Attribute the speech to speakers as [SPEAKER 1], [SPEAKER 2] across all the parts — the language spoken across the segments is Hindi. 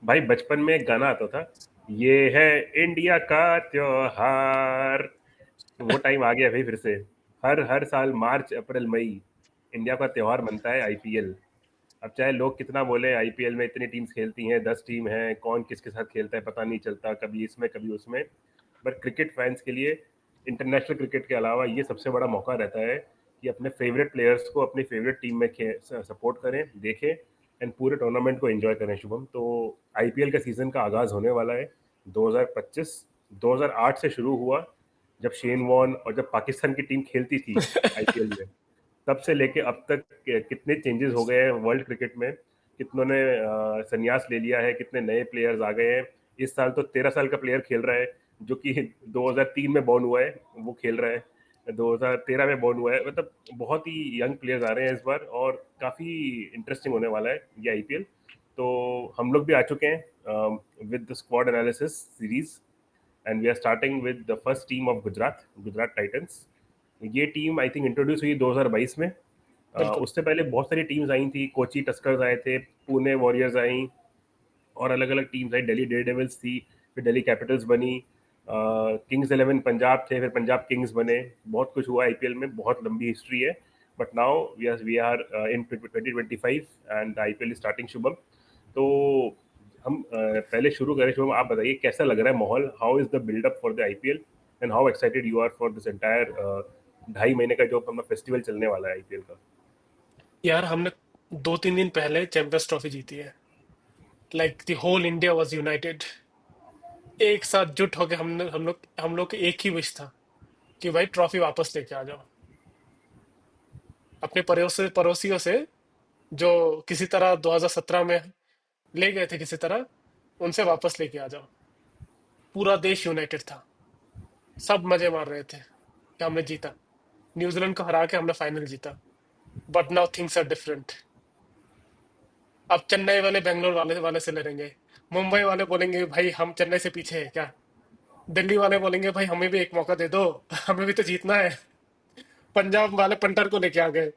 [SPEAKER 1] भाई बचपन में एक गाना आता था, ये है इंडिया का त्योहार। वो टाइम आ गया भाई फिर से। हर हर साल मार्च अप्रैल मई इंडिया का त्योहार मनता है आईपीएल। अब चाहे लोग कितना बोले, आईपीएल में इतनी टीम्स खेलती हैं, 10 टीम हैं, कौन किसके साथ खेलता है पता नहीं चलता, कभी इसमें कभी उसमें। बट क्रिकेट फैंस के लिए इंटरनेशनल क्रिकेट के अलावा ये सबसे बड़ा मौका रहता है कि अपने फेवरेट प्लेयर्स को अपनी फेवरेट टीम में सपोर्ट करें, देखें एंड पूरे टूर्नामेंट को एंजॉय करें। शुभम, तो आईपीएल का सीजन का आगाज होने वाला है 2025। 2008 से शुरू हुआ, जब शेन वॉर्न और जब पाकिस्तान की टीम खेलती थी आईपीएल में, तब से लेके अब तक कितने चेंजेस हो गए हैं वर्ल्ड क्रिकेट में। कितनों ने संन्यास ले लिया है, कितने नए प्लेयर्स आ गए हैं। इस साल तो 13 साल का प्लेयर खेल रहा है, जो कि 2003 में बॉर्न हुआ है, वो खेल रहा है। 2013 में बॉर्न हुआ है। मतलब बहुत ही यंग प्लेयर्स आ रहे हैं इस बार, और काफ़ी इंटरेस्टिंग होने वाला है ये आईपीएल। तो हम लोग भी आ चुके हैं with the squad analysis series, and we are starting with the first team of Gujarat, Gujarat Titans. ये टीम आई थिंक इंट्रोड्यूस हुई 2022 में।
[SPEAKER 2] बिल्कुल।
[SPEAKER 1] उससे पहले बहुत सारी टीम्स आई थी, कोची टस्कर्स आए थे, पुणे वॉरियर्स आई, और अलग अलग टीम्स आई। दिल्ली डेयर डेविल्स थी, फिर दिल्ली कैपिटल्स बनी, किंग्स 11 पंजाब थे, फिर पंजाब किंग्स बने। बहुत कुछ हुआ आईपीएल में, बहुत लंबी हिस्ट्री है। But now we are in 2025 and IPL is starting. Shubham, तो हम पहले शुरू करें। शुभम, आप बताइए कैसा लग रहा है माहौल, how is the buildup for the IPL and how excited you are for this entire 2.5 महीने का जो अपना फेस्टिवल चलने वाला है आईपीएल का।
[SPEAKER 2] यार हमने 2-3 दिन पहले चैंपियंस ट्रॉफी जीती है। Like the whole India was united. एक साथ जुट होके हम लोग के एक ही विश था कि भाई ट्रॉफी वापस लेके आ जाओ अपने पड़ोसियों से, जो किसी तरह 2017 में ले गए थे किसी तरह, उनसे वापस लेके आ जाओ। पूरा देश यूनाइटेड था। सब मजे मार रहे थे कि हमने जीता। न्यूजीलैंड को हरा के हमने फाइनल जीता। But now things are different. अब चेन्नई वाले बेंगलोर वाले वाले से लड़ेंगे। मुंबई वाले बोलेंगे भाई हम चेन्नई से पीछे है क्या। दिल्ली वाले बोलेंगे भाई हमें भी एक मौका दे दो, हमें भी तो जीतना है। पंजाब वाले पंटर को लेके आ गए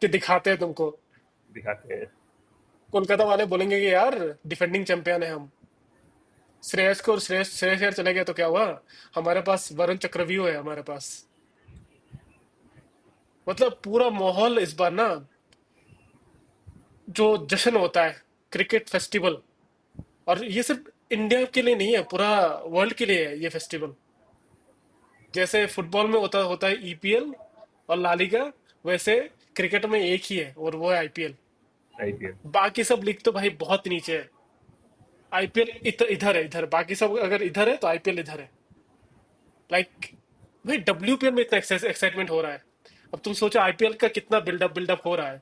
[SPEAKER 2] कि दिखाते हैं तुमको।
[SPEAKER 1] दिखाते हैं।
[SPEAKER 2] कोलकाता वाले बोलेंगे कि यार डिफेंडिंग चैंपियन है हम। श्रेयस श्रेयस यार चले गए तो क्या हुआ, हमारे पास वरुण चक्रव्यूह है हमारे पास। मतलब पूरा माहौल इस बार ना, जो जश्न होता है, क्रिकेट फेस्टिवल। और ये सिर्फ इंडिया के लिए नहीं है, पूरा वर्ल्ड के लिए है ये फेस्टिवल। जैसे फुटबॉल में होता होता है ईपीएल और ला लीगा, वैसे क्रिकेट में एक ही है और वो है आईपीएल।
[SPEAKER 1] आईपीएल।
[SPEAKER 2] बाकी सब लीग तो भाई बहुत नीचे है। आईपीएल इधर है, इधर। बाकी सब अगर इधर है तो आईपीएल इधर है। लाइक भाई डब्ल्यूपीएल में इतना एक्साइटमेंट हो रहा है। अब तुम सोचो आईपीएल का कितना बिल्डअप बिल्डअप हो रहा है।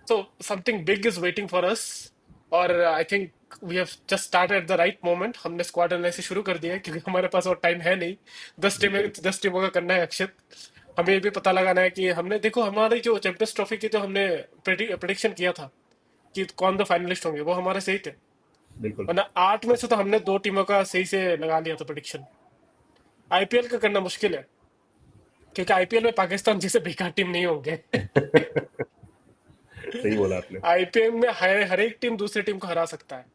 [SPEAKER 2] तो something big is waiting for us. और I think we have just started at the right moment. हमने स्क्वाड एनालिसिस शुरू कर दिया है क्योंकि हमारे पास और टाइम है नहीं। 10 टीम,
[SPEAKER 1] बिल्कुल।
[SPEAKER 2] 10 टीमों का करना है अक्षित। हमें ये भी पता लगाना है कि हमने देखो हमारी जो चैंपियंस ट्रॉफी की जो हमने प्रेडिक्शन किया था कि कौन द फाइनलिस्ट होंगे, वो हमारे सही थे।
[SPEAKER 1] बिल्कुल।
[SPEAKER 2] वरना 8 में से तो हमने 2 टीमों का सही से लगा लिया था प्रेडिक्शन। आईपीएल का करना मुश्किल है क्योंकि आईपीएल में पाकिस्तान जैसे बेकार टीम नहीं होंगे।
[SPEAKER 1] सही बोला आपने।
[SPEAKER 2] आईपीएल में हर एक टीम दूसरी टीम को हरा सकता है।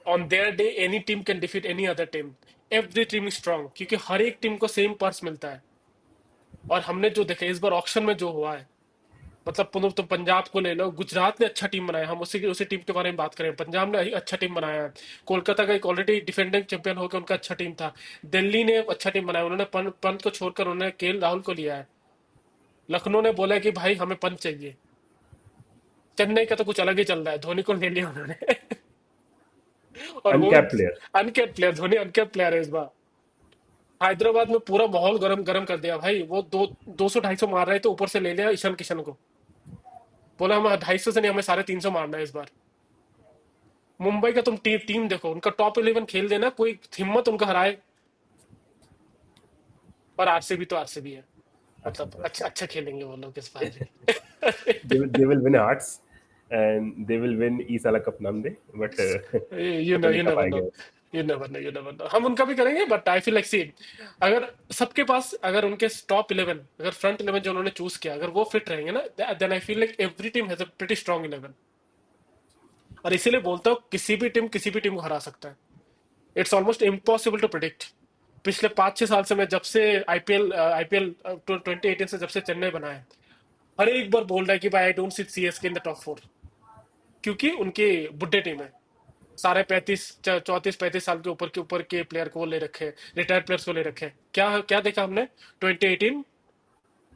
[SPEAKER 2] On their day any team can defeat any other team. Every team is strong क्योंकि हर एक टीम को सेम पर्स मिलता है। और हमने जो देखा इस बार ऑक्शन में जो हुआ है, मतलब तुम पंजाब को ले लो, गुजरात ने अच्छा टीम बनाया, हम उसी टीम के बारे में बात करें। पंजाब ने अच्छा टीम बनाया है। कोलकाता का एक ऑलरेडी डिफेंडिंग चैंपियन होकर उनका अच्छा टीम था। दिल्ली ने अच्छा टीम बनाया, उन्होंने पंत को छोड़कर उन्होंने केएल राहुल को लिया है। लखनऊ ने बोला कि भाई हमें पंत चाहिए। चेन्नई का तो कुछ अलग ही चल रहा है, धोनी को ले लिया उन्होंने। और वो भी
[SPEAKER 1] uncap player.
[SPEAKER 2] Uncapped player, Dhoni uncapped player है इस बार। हैदराबाद में पूरा माहौल गरम गरम कर दिया भाई। वो 200-250 मार रहे थे, ऊपर से ले लिया ईशान किशन को। बोला हम 250 से नहीं, हमें 350 मारना है इस बार। मुंबई का तुम टीम देखो, उनका टॉप 11 खेल देना, कोई हिम्मत उनका हराए। और आरसीबी तो आरसीबी है। मतलब
[SPEAKER 1] आरसीबी।
[SPEAKER 2] अच्छा अच्छा खेलेंगे वो लोग इस बार भी।
[SPEAKER 1] they will win hearts and they will win ई साला कप नाम दे, बट
[SPEAKER 2] यू नो
[SPEAKER 1] पता नहीं
[SPEAKER 2] यू
[SPEAKER 1] कब
[SPEAKER 2] नेवर नो।
[SPEAKER 1] आएगा।
[SPEAKER 2] यू नेवर नो हम उनका भी करेंगे, बट आई फील लाइक सी, अगर सबके पास, अगर उनके टॉप 11, अगर फ्रंट 11 जो उन्होंने चूज किया, अगर वो फिट रहेंगे ना, then I feel like every team has a pretty strong 11। और इसीलिए बोलता हूँ किसी भी टीम को हरा सकता है। It's almost impossible to predict. पिछले 5-6 साल से मैं जब से आईपीएल 2018 से जब से चेन्नई बना है, हर एक बार बोल रहा है कि भाई आई don't C CSK in the top 4, क्योंकि उनकी बुड्ढे टीम है। सारे 34-35 साल के ऊपर के प्लेयर को ले रखे हैं, रिटायर्ड प्लेयर्स को ले रखे हैं। क्या क्या देखा हमने? 2018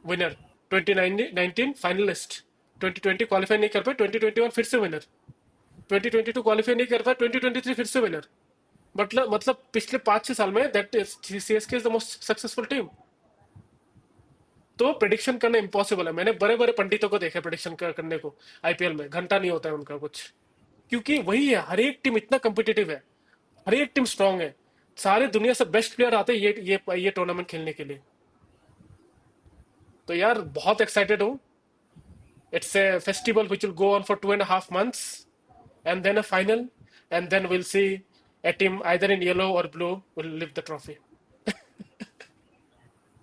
[SPEAKER 2] विनर, 2019 फाइनलिस्ट, 2020 क्वालिफाई नहीं कर पाए, 2021 फिर से विनर, 2022 क्वालिफाई नहीं कर पाए, 2023 फिर से विनर। मतलब पिछले 5-6 साल में that CSK is the most successful team. तो प्रिडिक्शन करना इम्पॉसिबल है। मैंने बड़े बड़े पंडितों को देखा प्रिडिक्शन करने को, आईपीएल में घंटा नहीं होता है उनका कुछ। क्योंकि वही है, हर एक टीम इतना कम्पिटिटिव है, हर एक टीम स्ट्रांग है। सारे दुनिया से बेस्ट प्लेयर आते हैं ये टूर्नामेंट खेलने के लिए। तो यार बहुत एक्साइटेड हूँ। It's a festival which will go on for 2.5 months, and then a final, and then we'll see a team either in yellow or blue will lift the trophy.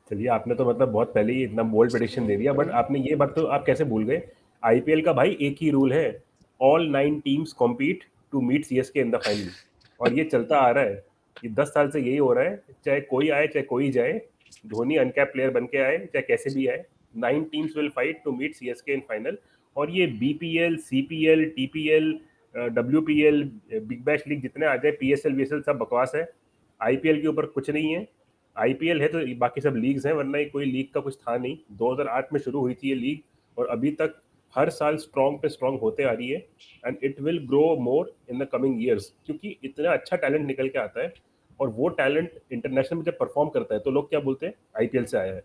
[SPEAKER 1] चलिए, आपने तो मतलब बहुत पहले ही इतना बोल्ड प्रेडिक्शन दे दिया, बट आपने ये बात तो आप कैसे भूल गए? आईपीएल का भाई एक ही रूल है, all 9 teams compete to meet CSK in the final. और ये चलता आ रहा है, ये 10 साल से यही हो रहा है, चाहे कोई आए चाहे कोई जाए, धोनी अनकैप प्लेयर बन के आए चाहे कैसे भी आए, 9 teams will fight to meet CSK in final. और ये BPL, CPL, TPL, WPL, Big Bash League जितने आ जाए, पीएसएल वीएसएल सब बकवास है। आईपीएल के ऊपर कुछ नहीं है। आईपीएल है तो बाकी सब लीग्स हैं, वरना ये कोई लीग का कुछ था नहीं। 2008 में शुरू हुई थी ये लीग, और अभी तक हर साल स्ट्रॉन्ग पे स्ट्रॉन्ग होते आ रही है। And it will grow more in the coming years, क्योंकि इतना अच्छा टैलेंट निकल के आता है। और वो टैलेंट इंटरनेशनल में जब परफॉर्म करता है तो लोग क्या बोलते हैं? आईपीएल से आया है।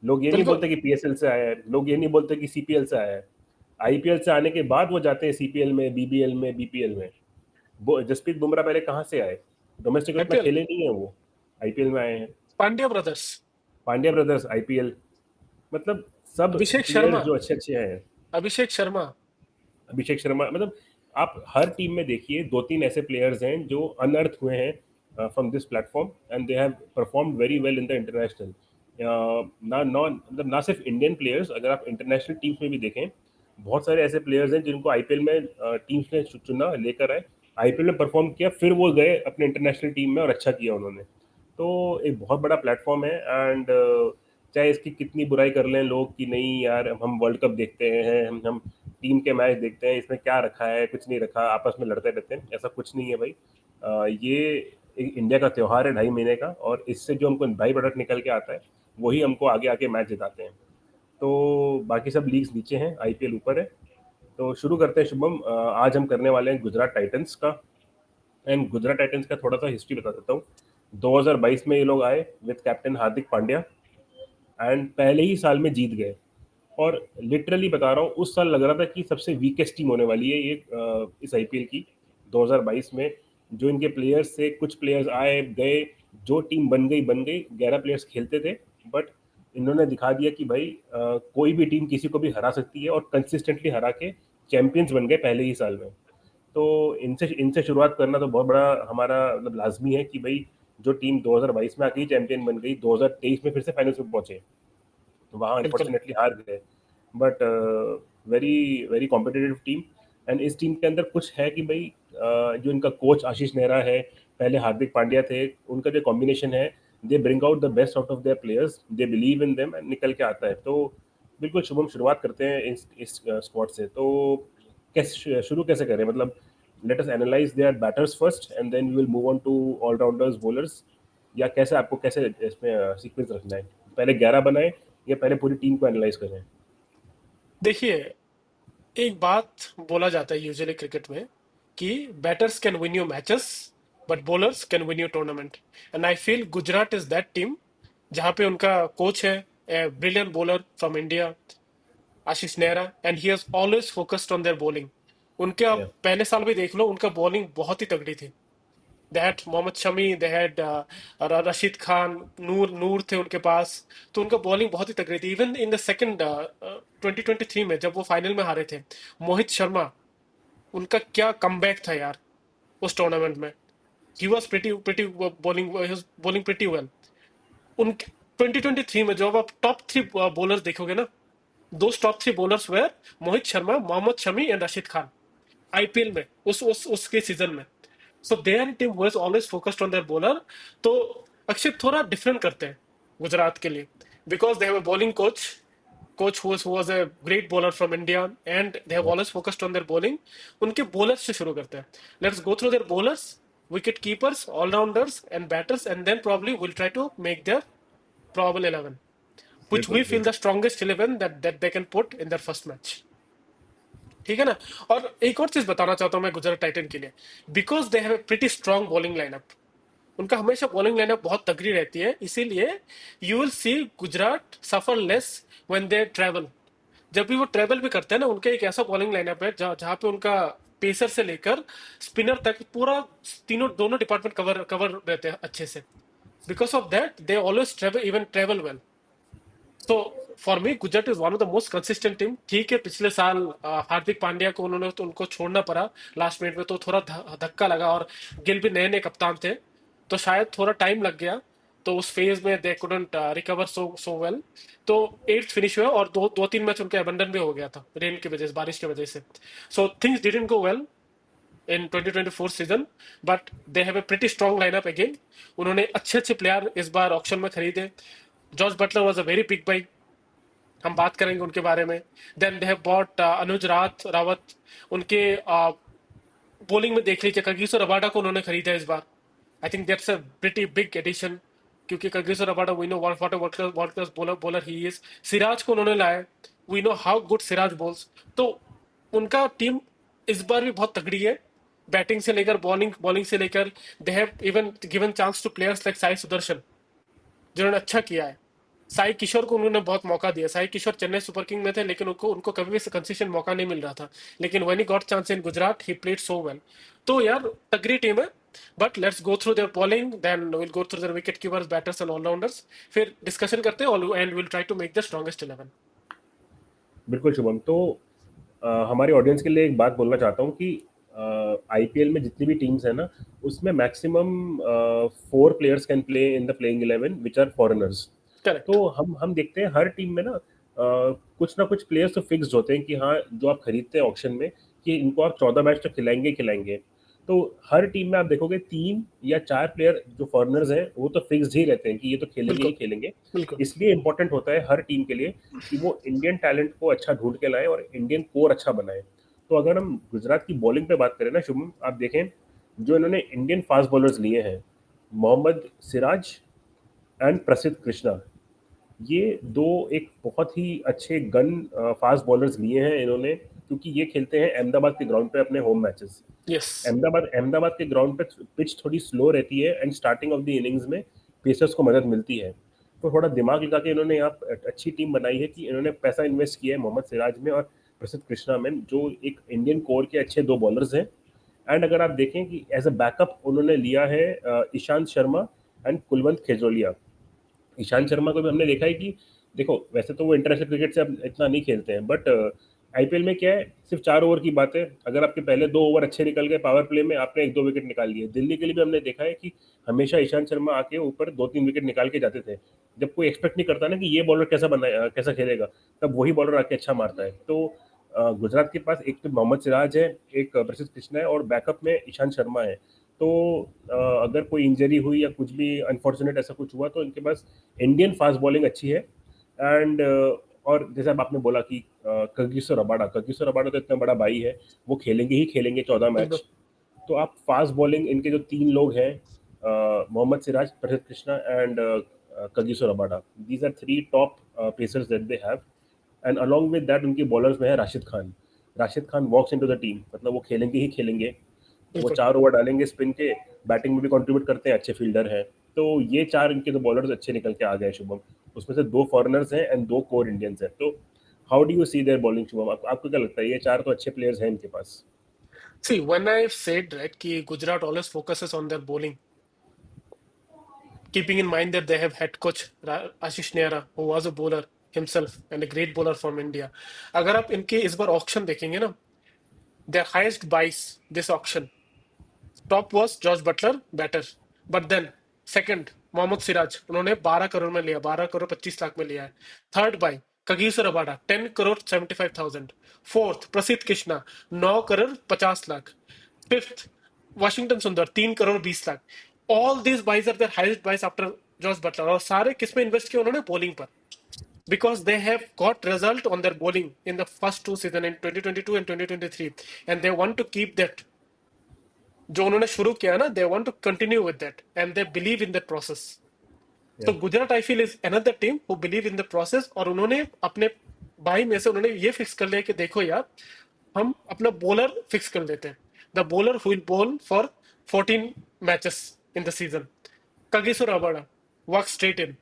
[SPEAKER 1] लोग ये नहीं
[SPEAKER 2] बिल्कुल।
[SPEAKER 1] बोलते कि पीएसएल से आया है, लोग ये नहीं बोलते कि सीपीएल से आया है। आईपीएल से आने के बाद वो जाते हैं सीपीएल में, बीबीएल में, बीपीएल में। जसप्रीत बुमराह पहले कहाँ से आए? डोमेस्टिक उतना
[SPEAKER 2] आईपीएल,
[SPEAKER 1] खेले नहीं है, वो आईपीएल में आए हैं।
[SPEAKER 2] Pandya brothers,
[SPEAKER 1] Pandya brothers IPL, मतलब सब
[SPEAKER 2] अभिषेक
[SPEAKER 1] प्लेयर्स
[SPEAKER 2] शर्मा,
[SPEAKER 1] जो अच्छे अच्छे हैं।
[SPEAKER 2] अभिषेक शर्मा।
[SPEAKER 1] अभिषेक शर्मा, मतलब आप हर टीम में देखिए 2-3 ऐसे प्लेयर्स हैं जो अनअर्थ हुए हैं from this platform, and they have performed very well in the international. ना ना मतलब ना सिर्फ इंडियन प्लेयर्स, अगर आप इंटरनेशनल टीम्स में भी देखें, बहुत सारे ऐसे प्लेयर्स हैं जिनको आईपीएल में टीम्स ने चुना, लेकर आए, आईपीएल में परफॉर्म किया, फिर वो गए अपने इंटरनेशनल टीम में और अच्छा किया उन्होंने। तो एक बहुत बड़ा प्लेटफॉर्म है। एंड चाहे इसकी कितनी बुराई कर लें लोग कि नहीं यार हम वर्ल्ड कप देखते हैं, हम टीम के मैच देखते हैं, इसमें क्या रखा है, कुछ नहीं रखा, आपस में लड़ते रहते हैं, ऐसा कुछ नहीं है भाई। ये एक इंडिया का त्यौहार है 2.5 महीने का, और इससे जो हमको बाई प्रोडक्ट निकल के आता है वही हमको आगे आके मैच जिताते हैं। तो बाकी सब लीग्स नीचे हैं, आईपीएल ऊपर है। तो शुरू करते हैं शुभम। आज हम करने वाले हैं गुजरात टाइटंस का। एंड गुजरात टाइटंस का थोड़ा सा हिस्ट्री बता देता हूँ। 2022 में ये लोग आए with captain Hardik Pandya, and पहले ही साल में जीत गए। और लिटरली बता रहा हूँ, उस साल लग रहा था कि सबसे वीकेस्ट टीम होने वाली है ये इस आईपीएल की, 2022 में। जो इनके प्लेयर्स थे, कुछ प्लेयर्स आए गए, जो टीम बन गई, 11 प्लेयर्स खेलते थे। बट इन्होंने दिखा दिया कि भाई कोई भी टीम किसी को भी हरा सकती है, और कंसिस्टेंटली हरा के चैंपियंस बन गए पहले ही साल में। तो इनसे इनसे शुरुआत करना तो बहुत बड़ा हमारा मतलब लाजमी है कि भाई जो टीम 2022 में आके चैंपियन बन गई, 2023 में फिर से फाइनल्स में पहुंचे, तो वहाँ
[SPEAKER 2] बिल्कुल।
[SPEAKER 1] अनफॉर्चुनेटली हार गए। But very very competitive team. And इस टीम के अंदर कुछ है कि भाई जो इनका कोच आशीष नेहरा है, पहले हार्दिक पांड्या थे, उनका जो कॉम्बिनेशन है, they bring out the best out of their players, they believe in them, and निकल के आता है। तो बिल्कुल शुभम, शुरुआत करते हैं इस स्क्वाड से। तो कैसे शुरू कैसे करें, मतलब let us analyse their batters first and then we will move on to allrounders, bowlers, या कैसे आपको कैसे इसमें सीक्वेंस रखना है? पहले 11 बनाए या पहले पूरी टीम को एनालाइज करें?
[SPEAKER 2] देखिए, एक बात बोला जाता है यूजुअली क्रिकेट में कि batters can win you matches but bowlers can win you tournament. And I feel Gujarat is that team, जहां पे उनका कोच है brilliant bowler from India, Ashish Nehra, and he has always focused on their bowling. उनके आप
[SPEAKER 1] या
[SPEAKER 2] पहले साल भी देख लो, उनका बॉलिंग बहुत ही तगड़ी थी। They had Mohammed Shami, they had Rashid Khan, Noor थे उनके पास। तो उनका बॉलिंग बहुत ही तगड़ी थी। इवन इन द सेकंड 2023 में जब वो फाइनल में हारे थे, मोहित शर्मा, उनका क्या कमबैक था यार उस टूर्नामेंट में। He was pretty pretty bowling, bowling pretty well. उन 2023 में जब आप टॉप 3 बॉलर्स देखोगे ना, those top 3 bowlers were Mohit Sharma, Mohammad Shami, and Rashid Khan. IPL में, उस उसके सीजन में। So their team was always focused on their bowler. तो अक्षित थोड़ा डिफरेंट करते हैं गुजरात के लिए, because they have a bowling coach who was a great bowler from India, and they have always focused on their bowling. उनके bowlers से शुरू करते हैं। Let's go through their bowlers, wicket keepers, all rounders and batters, and then probably we'll try to make their probable 11, which
[SPEAKER 1] बिल्कुल
[SPEAKER 2] we feel
[SPEAKER 1] बिल्कुल।
[SPEAKER 2] the strongest 11 that they can put in their first match। ठीक है ना। और एक और चीज बताना चाहता हूँ मैं गुजरात टाइटन के लिए, because they have a pretty strong bowling lineup. उनका हमेशा बॉलिंग लाइनअप बहुत तगड़ी रहती है, इसीलिए you will see Gujarat suffer less when they travel. जब भी वो ट्रेवल भी करते हैं ना, उनका एक ऐसा बॉलिंग लाइनअप है जहाँ जहाँ पे उनका पेसर से लेकर स्पिनर तक पूरा तीनों दोनों डिपार्टमेंट कवर कवर रहते हैं अच्छे से। Because of that they always travel well. तो for me Gujarat is one of the most consistent team. ठीक है, पिछले साल हार्दिक पांड्या को उन्होंने तो उनको छोड़ना पड़ा लास्ट मिनट में, तो थोड़ा धक्का लगा, और गिल भी नए नए कप्तान थे, तो शायद थोड़ा टाइम लग गया। तो उस फेज में they couldn't recover so well. तो एट्थ फिनिश हुआ, और दो तीन मैच उनके अबंडन भी हो गया था रेन की वजह से, बारिश की वजह से। So things didn't go well in 2024 season, but they have a pretty strong lineup again. उन्होंने अच्छे अच्छे प्लेयर इस बार ऑक्शन में खरीदे। George Buttler was a very big buy, हम बात करेंगे उनके बारे में। Then they have bought Anuj Rawat. उनके बॉलिंग में देख लीजिए, कगिसो रबाडा को उन्होंने खरीदा इस बार। I think that's a pretty big addition, क्योंकि Kagiso Rabada we know what world class bowler he is. Siraj को उन्होंने लाया, we know how good Siraj bowls. तो उनका टीम इस बार भी बहुत तगड़ी है, बैटिंग से लेकर बॉलिंग बॉलिंग से लेकर। They have even given chance two players like Sai Sudarshan, जिन्होंने अच्छा किया है। साई किशोर को उन्होंने बहुत मौका दिया। साई किशोर चेन्नई सुपर किंग में थे, लेकिन उनको उनको कभी भी कंसिस्टेंट मौका नहीं मिल रहा था, लेकिन when he got chance in Gujarat he played so well. तो यार तगड़ी टीम है। But let's go through their bowling, then will go through their wicket keepers, batters and allrounders, फिर डिस्कशन करते हैं and will try to make the strongest 11।
[SPEAKER 1] बिल्कुल शुभम। तो हमारे ऑडियंस के लिए एक बात बोलना चाहता हूँ कि आईपीएल में जितनी भी टीम्स है ना, उसमें maximum 4 players can play in the playing 11 which are foreigners.
[SPEAKER 2] Correct.
[SPEAKER 1] तो हम देखते हैं हर टीम में कुछ ना कुछ प्लेयर्स तो फिक्स्ड होते हैं कि हाँ, जो आप खरीदते हैं ऑक्शन में, कि इनको आप 14 मैच तो खिलाएंगे ही खिलाएंगे। तो हर टीम में आप देखोगे 3 या 4 प्लेयर जो फॉरेनर्स हैं वो तो फिक्स्ड ही रहते हैं कि ये तो खेलेंगे ही
[SPEAKER 2] बिल्कुल
[SPEAKER 1] खेलेंगे।
[SPEAKER 2] बिल्कुल।
[SPEAKER 1] इसलिए इंपॉर्टेंट होता है हर टीम के लिए कि वो इंडियन टैलेंट को अच्छा ढूंढ के लाए और इंडियन कोर अच्छा बनाए। तो अगर हम गुजरात की बॉलिंग पे बात करें ना शुभम, आप देखें जो इन्होंने इंडियन फास्ट बॉलर्स लिए हैं, मोहम्मद सिराज एंड प्रसिद्ध कृष्णा, ये दो एक बहुत ही अच्छे गन फास्ट बॉलर्स लिए हैं इन्होंने, क्योंकि ये खेलते हैं अहमदाबाद के ग्राउंड पे अपने होम मैचेस।
[SPEAKER 2] यस।
[SPEAKER 1] अहमदाबाद के ग्राउंड पे पिच थोड़ी स्लो रहती है and starting of the innings में पेसर्स को मदद मिलती है। तो थोड़ा दिमाग लगा के इन्होंने यहाँ अच्छी टीम बनाई है कि इन्होंने पैसा इन्वेस्ट किया है मोहम्मद सिराज में और प्रसिद्ध कृष्णा में, जो एक इंडियन कोर के अच्छे 2 बॉलर्स हैं। एंड अगर आप देखें कि एज अ बैकअप उन्होंने लिया है ईशांत शर्मा एंड कुलवंत खेजोलिया। ईशांत शर्मा को भी हमने देखा है कि देखो वैसे तो वो इंटरनेशनल क्रिकेट से अब इतना नहीं खेलते हैं, बट आईपीएल में क्या है, सिर्फ 4 ओवर की बात है। अगर आपके पहले 2 ओवर अच्छे निकल गए पावर प्ले में, आपने 1-2 विकेट निकाल लिए। दिल्ली के लिए भी हमने देखा है कि हमेशा ईशांत शर्मा आके ऊपर 2-3 विकेट निकाल के जाते थे। जब कोई एक्सपेक्ट नहीं करता ना कि ये बॉलर कैसा खेलेगा, तब वही बॉलर आके अच्छा मारता है। तो गुजरात के पास एक तो मोहम्मद सिराज है, एक प्रसिद्ध कृष्णा है, और बैकअप में ईशांत शर्मा है। तो अगर कोई इंजरी हुई या कुछ भी अनफॉर्चुनेट ऐसा कुछ हुआ, तो इनके पास इंडियन फास्ट बॉलिंग अच्छी है। एंड और जैसे अब आपने बोला कि कगिसो रबाडा तो इतना बड़ा भाई है, वो खेलेंगे ही खेलेंगे 14 मैच।
[SPEAKER 2] बिल्कुल
[SPEAKER 1] तो आप फास्ट बॉलिंग इनके जो 3 लोग हैं, Mohammed Siraj, Prasidh Krishna and Kagiso Rabada, these are 3 top pacers that they have. And along with that उनकी बॉलर्स में है Rashid Khan walks into the team, मतलब वो खेलेंगे ही खेलेंगे। वो
[SPEAKER 2] बिल्कुल।
[SPEAKER 1] 4 ओवर डालेंगे स्पिन के, बैटिंग में भी कंट्रीब्यूट करते हैं, अच्छे फील्डर हैं। तो ये 4 इनके तो बॉलर्स अच्छे निकल के आ गए शुभम। उसमें से 2 फॉरेनर्स हैं एंड 2 कोर इंडियंस हैं। तो how do you see their bowling Shubham? आपको क्या लगता है, ये 4 तो अच्छे प्लेयर्स हैं इनके पास?
[SPEAKER 2] See when I said right कि Gujarat always focuses on their bowling, keeping in mind that they have head coach Ashish Nehra, who was a bowler himself and a great bowler from India. अगर आप इनके इस बार ऑक्शन देखेंगे ना, their highest buys this auction, top was George Buttler batter, but then second Mohammed Siraj, उन्होंने 12 करोड़ में लिया, 12 करोड़ 25 लाख में लिया है। Third buy Kagiso Rabada 10 crore 75,000। Fourth Prasidh Krishna 9 crore 50 lakh. Fifth Washington Sundar 3 crore 20 lakh. All this buys are their highest buys after Jos Buttler. और सारे किस में इन्वेस्ट किया उन्होंने? बॉलिंग पर, because they have got result on their bowling in the first two season in 2022 and 2023, and they want to keep that जो उन्होंने शुरू किया ना, they want to continue with that and they believe in that process. तो
[SPEAKER 1] Yeah.
[SPEAKER 2] Gujarat I feel is another team who believe in the process, और उन्होंने अपने भाई में से उन्होंने ये फिक्स कर लिया कि देखो यार, हम अपना बॉलर फिक्स कर लेते हैं, the bowler who will ball for 14 matches in the season. Kagiso Rabada walk straight in.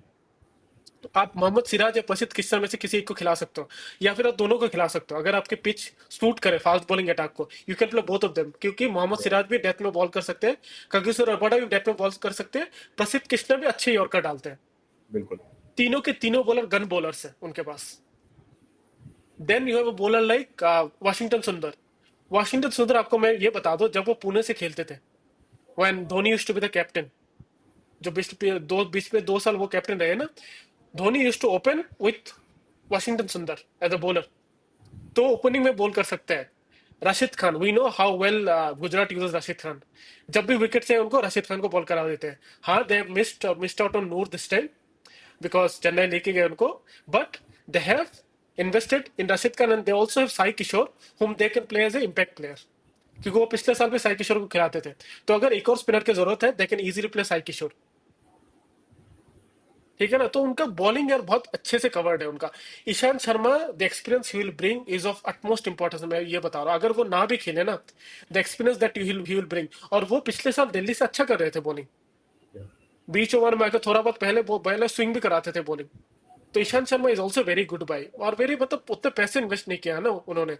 [SPEAKER 2] तो आप मोहम्मद सिराज या प्रसिद्ध कृष्णा में से किसी एक को खिला सकते हो, या फिर आप दोनों को खिला सकते हो अगर आपके पिच सूट करे फास्ट बॉलिंग अटैक को। You can play both of them, क्योंकि मोहम्मद सिराज भी डेथ में बॉल कर सकते हैं, कगिसो रबाडा भी डेथ में बॉल कर सकते हैं, प्रसिद्ध कृष्णा भी अच्छे यॉर्कर डालते हैं।
[SPEAKER 1] बिल्कुल।
[SPEAKER 2] तीनों के तीनों बॉलर गन बॉलर्स हैं उनके पास। Then you have a bowler like Washington Sundar. Washington Sundar आपको मैं ये बता दो, जब वो पुणे से खेलते थे, when Dhoni used to be the captain, जो बीच में 2 साल वो कैप्टन रहे ना, Dhoni used to open with Washington Sundar as a bowler. तो ओपनिंग में बॉल कर सकते हैं। Rashid Khan, we know how well Gujarat uses Rashid Khan. जब भी विकेट से उनको राशिद खान को बॉल करा देते हैं। हाँ, they missed out on Noor this time because Chennai लेके गए उनको, but they have invested in Rashid Khan and they also have Sai Kishore whom they can play as a impact player, क्योंकि वो पिछले साल भी साई किशोर को खिलाते थे। तो अगर एक और स्पिनर की जरूरत है, they can easily play Sai Kishore. ठीक है ना? तो उनका बॉलिंग यार बहुत अच्छे से कवर्ड है उनका। Ishant Sharma, the experience he will bring is of utmost importance. मैं ये बता रहा हूँ, अगर वो ना भी खेले ना, the experience that he will bring. और वो पिछले साल दिल्ली से अच्छा कर रहे थे बॉलिंग,
[SPEAKER 1] Yeah.
[SPEAKER 2] बीच ओवर में आकर थोड़ा बहुत पहले स्विंग भी कराते थे बॉलिंग। तो Ishant Sharma is also very good buy, और वेरी मतलब उतने पैसे इन्वेस्ट नहीं किया ना उन्होंने।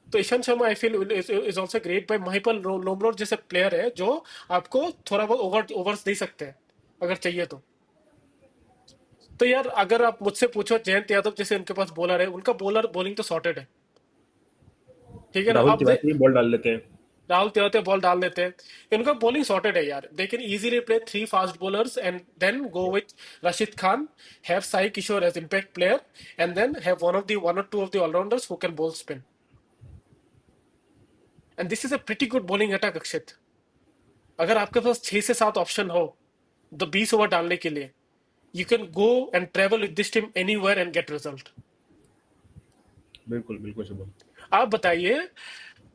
[SPEAKER 2] तो Ishant Sharma I feel is also great buy. Mahipal Lomror जैसे प्लेयर है जो आपको थोड़ा बहुत ओवर्स दे सकते हैं अगर चाहिए तो। तो यार अगर आप मुझसे पूछो, जयंत यादव जैसे उनके पास बॉलर है, उनका बॉलिंग तो सॉर्टेड है। ठीक है ना?
[SPEAKER 1] राहुल
[SPEAKER 2] अब
[SPEAKER 1] तिवारी बॉल डाल लेते हैं।
[SPEAKER 2] राहुल तेवातिया बॉल डाल देते हैं, इनका बॉलिंग सॉर्टेड है यार। They can easily play 3 fast bowlers and then go with Rashid Khan, have Sai Kishore as impact player, and then have one or two of the allrounders who can bowl spin. And this is a pretty good bowling attack Akshit. अगर आपके पास 6 से 7 ऑप्शन हो द 20 ओवर डालने के लिए, you can go and travel with this team anywhere and get result.
[SPEAKER 1] बिल्कुल बिल्कुल शुभम।
[SPEAKER 2] आप बताइए,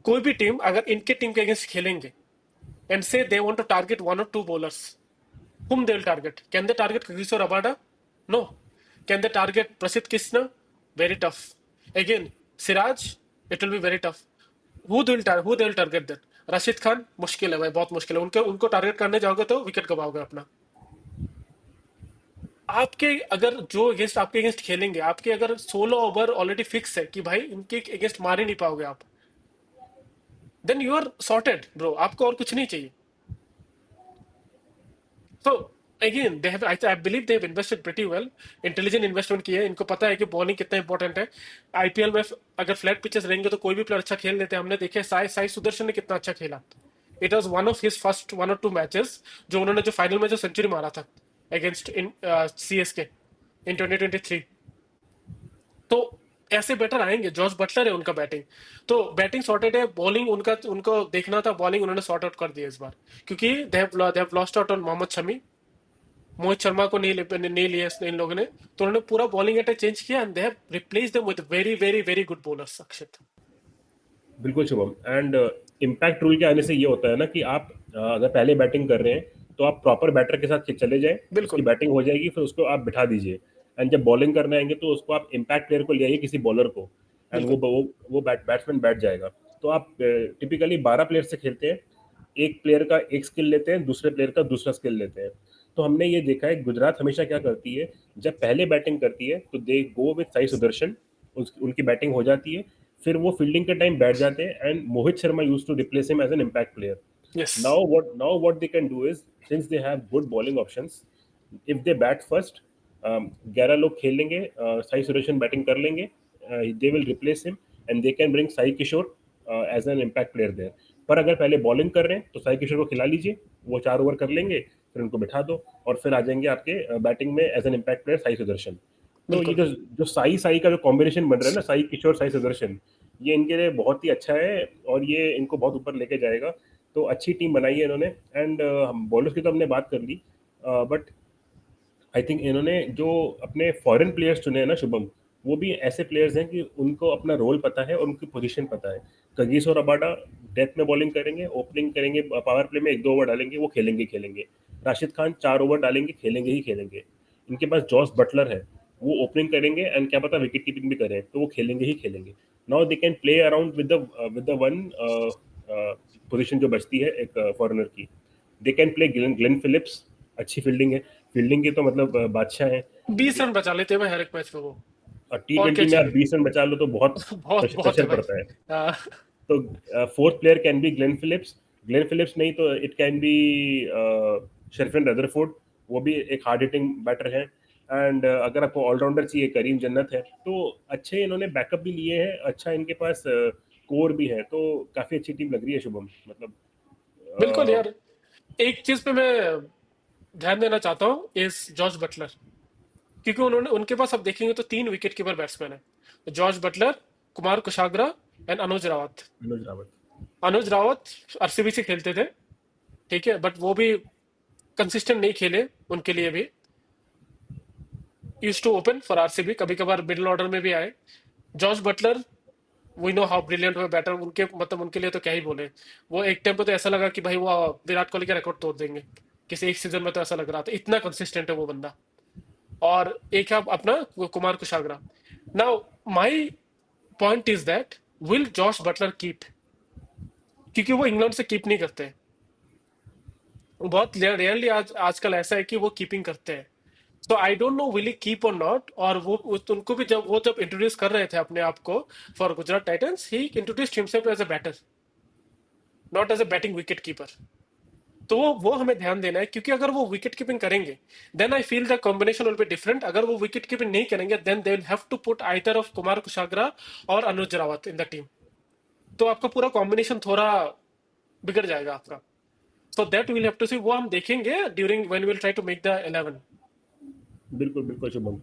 [SPEAKER 2] कोई भी टीम अगर इनके टीम के अगेंस्ट खेलेंगे and say they want to target 1 or 2 bowlers, whom they will target? Can they target Kishore Rabada? No. Can they target Prasidh Krishna? Very tough. Again, Siraj, it will be very tough. Who they will target then? Rashid Khan, मुश्किल है भाई, बहुत मुश्किल है। उनको टारगेट करने जाओगे तो विकेट गवाओगे अपना। आपके अगर जो अगेंस्ट आपके अगेंस्ट खेलेंगे, आपके अगर 16 ओवर ऑलरेडी फिक्स है कि भाई इनके अगेंस्ट मार ही नहीं पाओगे आप, then you are sorted bro, आपको और कुछ नहीं चाहिए। So again, I believe they've invested pretty well, intelligent investment की है। इनको पता है कि बॉलिंग कितना इंपॉर्टेंट है। आईपीएल में अगर फ्लैट पिचेस रहेंगे तो कोई भी प्लेयर अच्छा खेल लेते हैं। हमने देखे साई सुदर्शन ने कितना अच्छा खेला। It was one of his first 1 or 2 matches जो उन्होंने जो फाइनल में जो सेंचुरी मारा था अगेंस्ट इन सीएसके इन 2023। तो ऐसे बैटर आएंगे। जॉस बटलर है उनका बैटिंग, तो बैटिंग सॉर्टेड है। बॉलिंग उनको देखना था, बॉलिंग उन्होंने सॉर्ट आउट कर दिया इस बार, क्योंकि they have lost out on Mohammed Shami. Mohit Sharma को नहीं लिया इन लोगों ने, तो उन्होंने पूरा बॉलिंग अटैक चेंज किया and they have replaced them with very very very good bowlers Akshit.
[SPEAKER 1] बिल्कुल शुभम। एंड इम्पैक्ट रूल के आने से ये होता है ना कि आप अगर पहले बैटिंग कर रहे हैं तो आप प्रॉपर बैटर के साथ चले जाएं, उसकी
[SPEAKER 2] बिल्कुल
[SPEAKER 1] बैटिंग हो जाएगी, फिर उसको आप बिठा दीजिए। एंड जब बॉलिंग करने आएंगे तो उसको आप इम्पैक्ट प्लेयर को ले आइए, किसी बॉलर को, एंड
[SPEAKER 2] बिल्कुल
[SPEAKER 1] वो बैट्समैन बैठ जाएगा। तो आप टिपिकली 12 प्लेयर से खेलते हैं, एक प्लेयर का एक स्किल लेते हैं, दूसरे प्लेयर का दूसरा स्किल लेते हैं। तो हमने ये देखा है गुजरात हमेशा क्या करती है, जब पहले बैटिंग करती है तो दे गो विद साई सुदर्शन, उनकी बैटिंग हो जाती है, फिर वो फील्डिंग के टाइम बैठ जाते हैं, and Mohit Sharma use to replace him as an impact player.
[SPEAKER 2] Yes
[SPEAKER 1] Now what they can do is, since they have good bowling options, if they bat first, 11 लोग खेल लेंगे, साई सुदर्शन बैटिंग कर लेंगे, they will replace him and they can bring Sai Kishore as an impact player there. पर अगर पहले बॉलिंग कर रहे हैं तो साई किशोर को खिला लीजिए, वो 4 ओवर कर लेंगे, फिर उनको बिठा दो, और फिर आ जाएंगे आपके बैटिंग में as an impact player Sai Sudharsan. तो ये
[SPEAKER 2] बिल्कुल।
[SPEAKER 1] जो जो साई साई का जो कॉम्बिनेशन बन रहा है ना, साई किशोर साई सुदर्शन, ये इनके लिए बहुत ही अच्छा है और ये इनको बहुत ऊपर लेके जाएगा। तो अच्छी टीम बनाई है इन्होंने। एंड हम बॉलर्स की तो हमने बात कर ली, बट आई थिंक इन्होंने जो अपने फॉरेन प्लेयर्स चुने हैं ना शुभम, वो भी ऐसे प्लेयर्स हैं कि उनको अपना रोल पता है और उनकी पोजीशन पता है। कगिसो रबाडा डेथ में बॉलिंग करेंगे, ओपनिंग करेंगे, पावर प्ले में 1-2 ओवर डालेंगे, वो खेलेंगे ही खेलेंगे। राशिद खान 4 ओवर डालेंगे, खेलेंगे ही खेलेंगे। इनके पास जॉस बटलर है, वो ओपनिंग करेंगे एंड क्या पता विकेट कीपिंग भी करें, तो वो खेलेंगे ही खेलेंगे। Now they can play around with the one position जो बचती है एक फॉरेनर की। दे कैन प्ले ग्लेन फिलिप्स, अच्छी फील्डिंग है। फील्डिंग की तो मतलब बादशाह है।
[SPEAKER 2] 20 रन बचा लेते हैं भाई हर एक मैच में वो।
[SPEAKER 1] और टी
[SPEAKER 2] और क्या
[SPEAKER 1] ट्वेंटी में आप
[SPEAKER 2] चाहिए?
[SPEAKER 1] 20 रन बचा लो तो बहुत
[SPEAKER 2] बहुत बहुत है
[SPEAKER 1] प्रेशर
[SPEAKER 2] भाई।
[SPEAKER 1] पड़ता है।
[SPEAKER 2] आ,
[SPEAKER 1] तो fourth player can be Glenn Phillips. Glenn Phillips नहीं तो इट कैन बी शेरफिन रदरफोर्ड, वो भी एक हार्ड हिटिंग बैटर है। एंड अगर आपको ऑलराउंडर चाहिए, करीम जन्नत है। तो अच्छे इन्होंने बैकअप भी लिए हैं, अच्छा इनके पास कोर भी है, तो काफी अच्छी टीम लग रही है शुभम, मतलब
[SPEAKER 2] बिल्कुल
[SPEAKER 1] अ,
[SPEAKER 2] यार। एक चीज पे मैं ध्यान देना चाहता हूँ इस जॉर्ज बटलर, क्योंकि उन्होंने उनके पास आप देखेंगे तो 3 विकेट कीपर बैट्समैन है, George Buttler, Kumar Kushagra and Anuj Rawat.
[SPEAKER 1] Manoj Rawat.
[SPEAKER 2] Anuj Rawat RCB से खेलते थे, ठीक है, बट वो भी कंसिस्टेंट नहीं खेले उनके लिए भी। Use to open for RCB, कभी कभार मिडिल ऑर्डर में भी आए। George Buttler, we know how brilliant हुए बैटर, उनके मतलब उनके लिए तो क्या ही बोले। वो एक टाइम पे तो ऐसा लगा कि भाई वो विराट कोहली का रिकॉर्ड तोड़ देंगे, किसी एक सीजन में तो ऐसा लग रहा था, इतना कंसिस्टेंट है वो बंदा। और एक है अपना वो Kumar Kushagra. Now my point is that will Jos Buttler keep, क्योंकि वो इंग्लैंड से कीप नहीं करते। बहुत रेयरली आजकल ऐसा है कि वो कीपिंग करते हैं। तो I don't know will he keep और नॉट। और उनको भी जब इंट्रोड्यूस कर रहे थे अपने आप को for Gujarat Titans, he introduced himself as a batter, not as a batting wicket keeper. तो वो हमें ध्यान देना है, क्योंकि अगर वो विकेट कीपिंग करेंगे then I feel the combination will be different. अगर वो विकेट कीपिंग नहीं करेंगे then they will have to put either of Kumar Kushagra और Anuj Rawat in the team. तो आपका पूरा कॉम्बिनेशन थोड़ा बिगड़ जाएगा आपका। So that will have to see, वो हम देखेंगे during when will try to make the 11।
[SPEAKER 1] बिल्कुल बिल्कुल शुभम।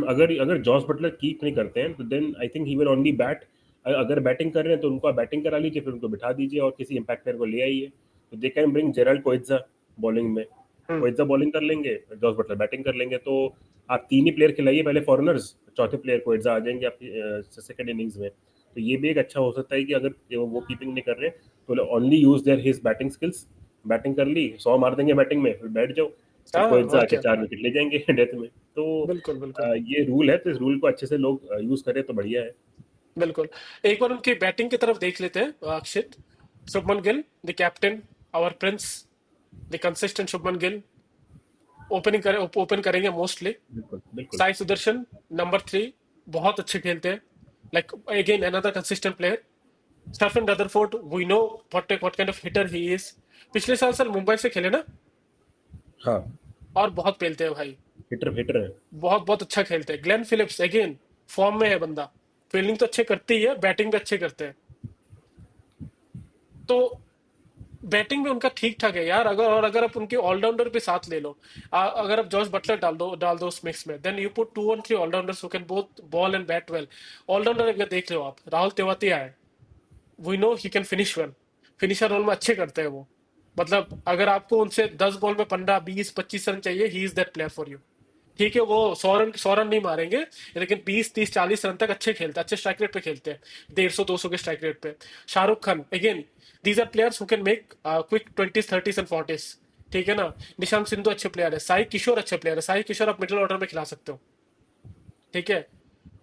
[SPEAKER 1] अगर अगर जॉस बटलर कीप नहीं करते हैं तो then I think he will only bat. अगर बैटिंग कर रहे हैं तो उनको बैटिंग करा लीजिए, फिर उनको बिठा दीजिए और किसी इम्पैक्ट प्लेयर को ले आइए। तो they can bring Gerald Coetzee bowling में।
[SPEAKER 2] हम्म।
[SPEAKER 1] कोइत्जा बॉलिंग कर लेंगे, जॉस बटलर बैटिंग कर लेंगे, तो आप 3 ही प्लेयर खिलाइए पहले फॉरेनर्स, चौथे प्लेयर कोइत्जा आ जाएंगे आपकी सेकंड इनिंग्स में। तो ये भी एक अच्छा हो सकता है कि अगर वो कीपिंग नहीं कर रहे तो only use their his batting skills. Batting कर ली, 100 मार देंगे बैटिंग में, फिर बैठ जाओ, फिर
[SPEAKER 2] हाँ
[SPEAKER 1] कोइत्जा
[SPEAKER 2] और
[SPEAKER 1] आके
[SPEAKER 2] क्या।
[SPEAKER 1] 4 विकेट ले जाएंगे डेथ में। तो
[SPEAKER 2] बिल्कुल बिल्कुल।
[SPEAKER 1] ये रूल है, तो इस रूल को अच्छे से लोग यूज करें तो बढ़िया है।
[SPEAKER 2] बिल्कुल। एक बार उनकी बैटिंग की तरफ देख लेते हैं Akshit. Shubman Gill the captain, our prince, the consistent Shubman Gill open करेंगे मोस्टली।
[SPEAKER 1] बिल्कुल बिल्कुल।
[SPEAKER 2] साई सुदर्शन नंबर 3, बहुत अच्छे खेलते हैं, like again another consistent player. Stefan Rutherford, we know what kind of hitter he is. पिछले साल सर मुंबई से खेले ना,
[SPEAKER 1] हाँ,
[SPEAKER 2] और बहुत पेलते हैं भाई।
[SPEAKER 1] हिटर हिटर है।
[SPEAKER 2] बहुत बहुत अच्छा खेलते हैं। ग्लेन फिलिप्स अगेन फॉर्म में है बंदा, फील्डिंग तो अच्छे करते ही है, बैटिंग भी अच्छे करते हैं। तो बैटिंग में उनका ठीक ठाक है यार। अगर आप उनके ऑलराउंडर पे साथ ले लो, अगर आप जॉर्ज बटलर डाल दो उस मिक्स में, देन यू पुट 2 और 3 allrounders who can both bowl and bat well. Allrounder अगर देख लो आप, राहुल तेवातिया है, we know he can finish well, finisher role में अच्छे करते हैं वो। मतलब अगर आपको उनसे 10 बॉल में 15 20 25 रन चाहिए, he is that player for you. ठीक है, वो 100 रन नहीं मारेंगे, लेकिन 20 30 40 रन तक अच्छे खेलते हैं, अच्छे स्ट्राइक रेट पे खेलते हैं, 150 200 के स्ट्राइक रेट पे। Shahrukh Khan again, these are players who can make quick 20 30 and 40। ठीक है ना। निशांत सिंधु अच्छे प्लेयर है, साई किशोर अच्छे प्लेयर है, साई किशोर आप मिडिल ऑर्डर में खिला सकते हो। ठीक है।